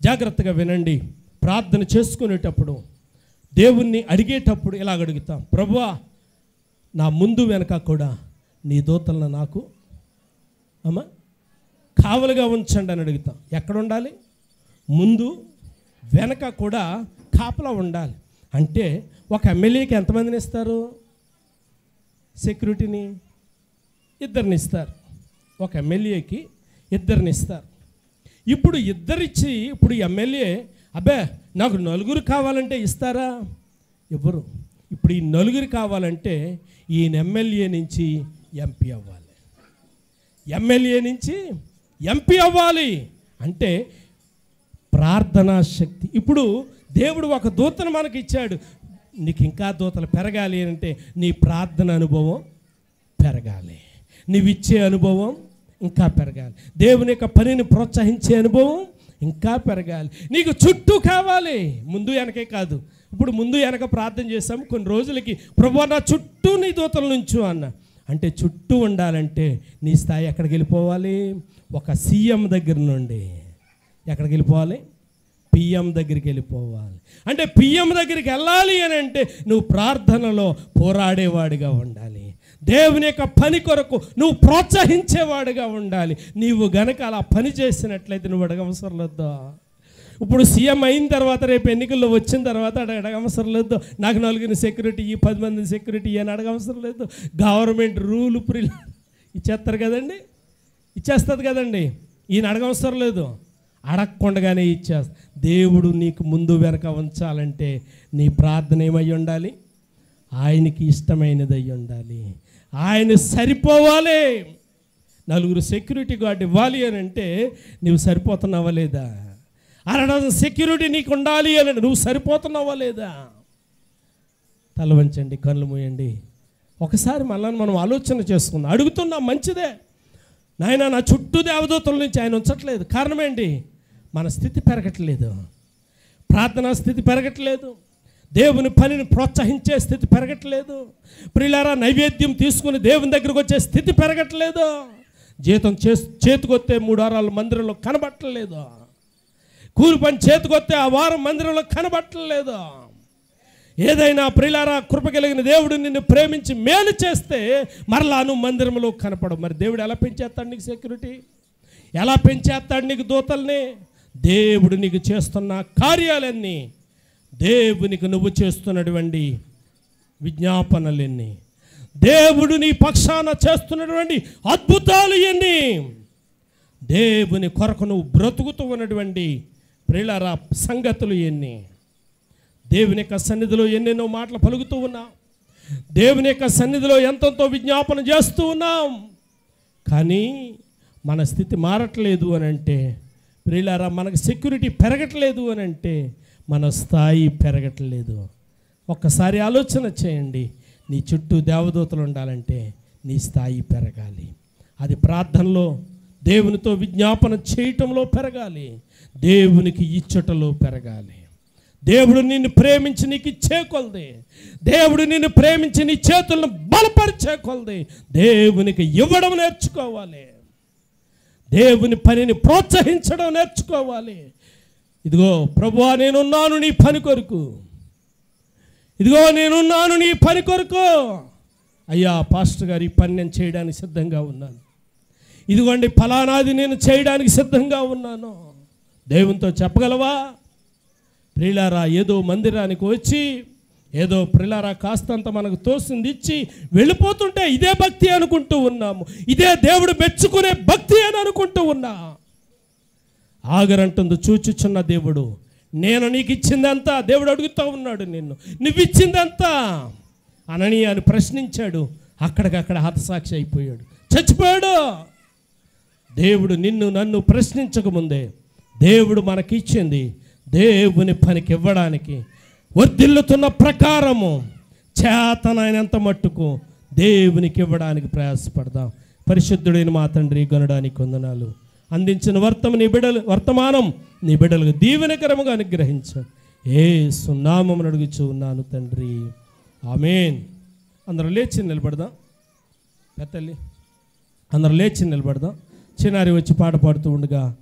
జాగ్రత్తగా వినండి. ప్రార్థన చేసుకునేటప్పుడు, దేవుణ్ణి అడిగేటప్పుడు ఇలాగ అడుగుతాం, ప్రభువా నా ముందు వెనక కూడా నీ దూతలను నాకు కావలుగా ఉంచండి అని అడుగుతాం. ఎక్కడ ఉండాలి? ముందు వెనక కూడా కాపలా ఉండాలి. అంటే ఒక ఎమ్మెల్యేకి ఎంతమందిని ఇస్తారు? సెక్యూరిటీని ఇద్దరిని ఇస్తారు. ఒక ఎమ్మెల్యేకి ఇద్దరిని ఇస్తారు. ఇప్పుడు ఇద్దరిచ్చి ఇప్పుడు ఎమ్మెల్యే అబ్బే నాకు నలుగురు కావాలంటే ఇస్తారా? ఎవరు? ఇప్పుడు ఈ నలుగురు కావాలంటే ఈయన ఎమ్మెల్యే నుంచి ఎంపీ అవ్వాలి, ఎమ్మెల్యే నుంచి ఎంపీ అవ్వాలి. అంటే ప్రార్థనా శక్తి. ఇప్పుడు దేవుడు ఒక దూతను మనకి ఇచ్చాడు. నీకు ఇంకా దూతలు పెరగాలి అంటే నీ ప్రార్థన అనుభవం పెరగాలి, నీవిచ్చే అనుభవం ఇంకా పెరగాలి, దేవుని యొక్క పనిని ప్రోత్సహించే అనుభవం ఇంకా పెరగాలి. నీకు చుట్టూ కావాలి, ముందు వెనకే కాదు. ఇప్పుడు ముందు వెనక ప్రార్థన చేస్తాము. కొన్ని రోజులకి ప్రభువా నా చుట్టూ నీ దూతల నుంచు అన్న. అంటే చుట్టూ ఉండాలంటే నీ స్థాయి ఎక్కడికి వెళ్ళిపోవాలి? ఒక సీఎం దగ్గర నుండి ఎక్కడికి వెళ్ళిపోవాలి? పిఎం దగ్గరికి వెళ్ళిపోవాలి. అంటే పిఎం దగ్గరికి వెళ్ళాలి అని అంటే నువ్వు ప్రార్థనలో పోరాడేవాడిగా ఉండాలి, దేవుని యొక్క పని కొరకు నువ్వు ప్రోత్సహించేవాడిగా ఉండాలి. నీవు గనక అలా పని చేసినట్లయితే నువ్వు అడగవసరం లేదు. ఇప్పుడు సీఎం అయిన తర్వాత రేపు ఎన్నికల్లో వచ్చిన తర్వాత అడగవసరం లేదు, నాకు నలుగురిని సెక్యూరిటీ, 10 మందిని సెక్యూరిటీ అని అడగవసరం లేదు. గవర్నమెంట్ రూల్ ఇచ్చేస్తారు కదండి, ఇచ్చేస్తుంది కదండి. ఈయన అడగవసరం లేదు, అడగకుండగానే ఇచ్చేస్తా. దేవుడు నీకు ముందు వెనక ఉంచాలంటే నీ ప్రార్థన ఏమై ఉండాలి? ఆయనకి ఇష్టమైనది అయి ఉండాలి, ఆయన సరిపోవాలి. నలుగురు సెక్యూరిటీ గార్డ్ ఇవ్వాలి అని అంటే నువ్వు సరిపోతున్నావా లేదా? 6 సెక్యూరిటీ నీకు ఉండాలి అని నువ్వు సరిపోతున్నావా లేదా? తల వంచండి, కళ్ళు మూయండి. ఒకసారి మళ్ళీ మనం ఆలోచన చేసుకుందాం. అడుగుతున్నాం, మంచిదే నాయన, నా చుట్టూ దేవదూతల నుంచి ఆయన ఉంచట్లేదు. కారణం ఏంటి? మన స్థితి పెరగట్లేదు, ప్రార్థనా స్థితి పెరగట్లేదు, దేవుని పనిని ప్రోత్సహించే స్థితి పెరగట్లేదు. ప్రియులారా, నైవేద్యం తీసుకుని దేవుని దగ్గరకు వచ్చే స్థితి పెరగట్లేదు. జీతం చేతికొస్తే 3 వారాలు మందిరంలో కనబట్టలేదు, కూలి పని చేతికొస్తే ఆ వారం మందిరంలో కనబట్టలేదు. ఏదైనా ప్రియులారా, కృప కలిగిన దేవుడు నిన్ను ప్రేమించి మేలు చేస్తే మరలా నువ్వు మందిరంలో కనపడవు. మరి దేవుడు ఎలా పెంచేస్తాడు నీకు సెక్యూరిటీ? ఎలా పెంచేస్తాడు నీకు దూతల్ని? దేవుడు నీకు చేస్తున్న కార్యాలన్నీ, దేవునికి నువ్వు చేస్తున్నటువంటి విజ్ఞాపనలన్నీ, దేవుడు నీ పక్షాన చేస్తున్నటువంటి అద్భుతాలు ఎన్ని, దేవుని కొరకు నువ్వు బ్రతుకుతూ ఉన్నటువంటి ప్రియులారా సంగతులు ఎన్ని, దేవుని యొక్క సన్నిధిలో ఎన్నెన్నో మాటలు పలుకుతూ ఉన్నాం, దేవుని యొక్క సన్నిధిలో ఎంతో విజ్ఞాపన చేస్తూ ఉన్నాం. కానీ మన స్థితి మారట్లేదు అని అంటే ప్రియులారా, మనకు సెక్యూరిటీ పెరగట్లేదు అని అంటే మన స్థాయి పెరగట్లేదు. ఒక్కసారి ఆలోచన చేయండి. నీ చుట్టూ దేవదూతలు ఉండాలంటే నీ స్థాయి పెరగాలి. అది ప్రార్థనలో దేవునితో విజ్ఞాపన చేయటంలో పెరగాలి, దేవునికి ఇచ్చటలో పెరగాలి. దేవుడు నిన్ను ప్రేమించి నీకు ఇచ్చే కొలది, దేవుడు నిన్ను ప్రేమించి నీ చేతులను బలపరిచే కొలది దేవునికి ఇవ్వడం నేర్చుకోవాలి, దేవుని పనిని ప్రోత్సహించడం నేర్చుకోవాలి. ఇదిగో ప్రభువా నేనున్నాను నీ పని కొరకు, ఇదిగో నేనున్నాను నీ పని కొరకు. అయ్యా పాస్టర్ గారు, ఈ పని నేను చేయడానికి సిద్ధంగా ఉన్నాను, ఇదిగోండి ఫలానాది నేను చేయడానికి సిద్ధంగా ఉన్నాను. దేవునితో చెప్పగలవా? ప్రియులారా, ఏదో మందిరానికి వచ్చి ఏదో ప్రియులారా కాస్తంత మనకు తోసింది ఇచ్చి వెళ్ళిపోతుంటే ఇదే భక్తి అనుకుంటూ ఉన్నాము, ఇదే దేవుడు మెచ్చుకునే భక్తి అని అనుకుంటూ ఉన్నా. ఆగరంటుంది చూచుచున్న దేవుడు, నేను నీకు ఇచ్చిందంతా. దేవుడు అడుగుతూ ఉన్నాడు నిన్ను, నువ్విచ్చిందంతా. అననీయాను ప్రశ్నించాడు, అక్కడికక్కడ హతసాక్షి అయిపోయాడు, చచ్చిపోయాడు. దేవుడు నిన్ను నన్ను ప్రశ్నించకముందే దేవుడు మనకిచ్చింది దేవుని పనికి ఇవ్వడానికి వర్ధిల్లుతున్న ప్రకారము చేతనైనంత మట్టుకు దేవునికి ఇవ్వడానికి ప్రయాసపడదాం. పరిశుద్ధుడైన మా తండ్రి, గనుడానికి వందనాలు. అందించిన వర్తమానం నీ బిడ్డలకు దీవెనకరముగా అనుగ్రహించండి. యేసు నామమున అడుగుచూ ఉన్నాను తండ్రి, ఆమేన్. అందరూ లేచి నిలబడదాం. పెద్దల్లి అందరూ లేచి నిలబడదాం. చిన్నారి వచ్చి పాట పాడుతూ ఉండగా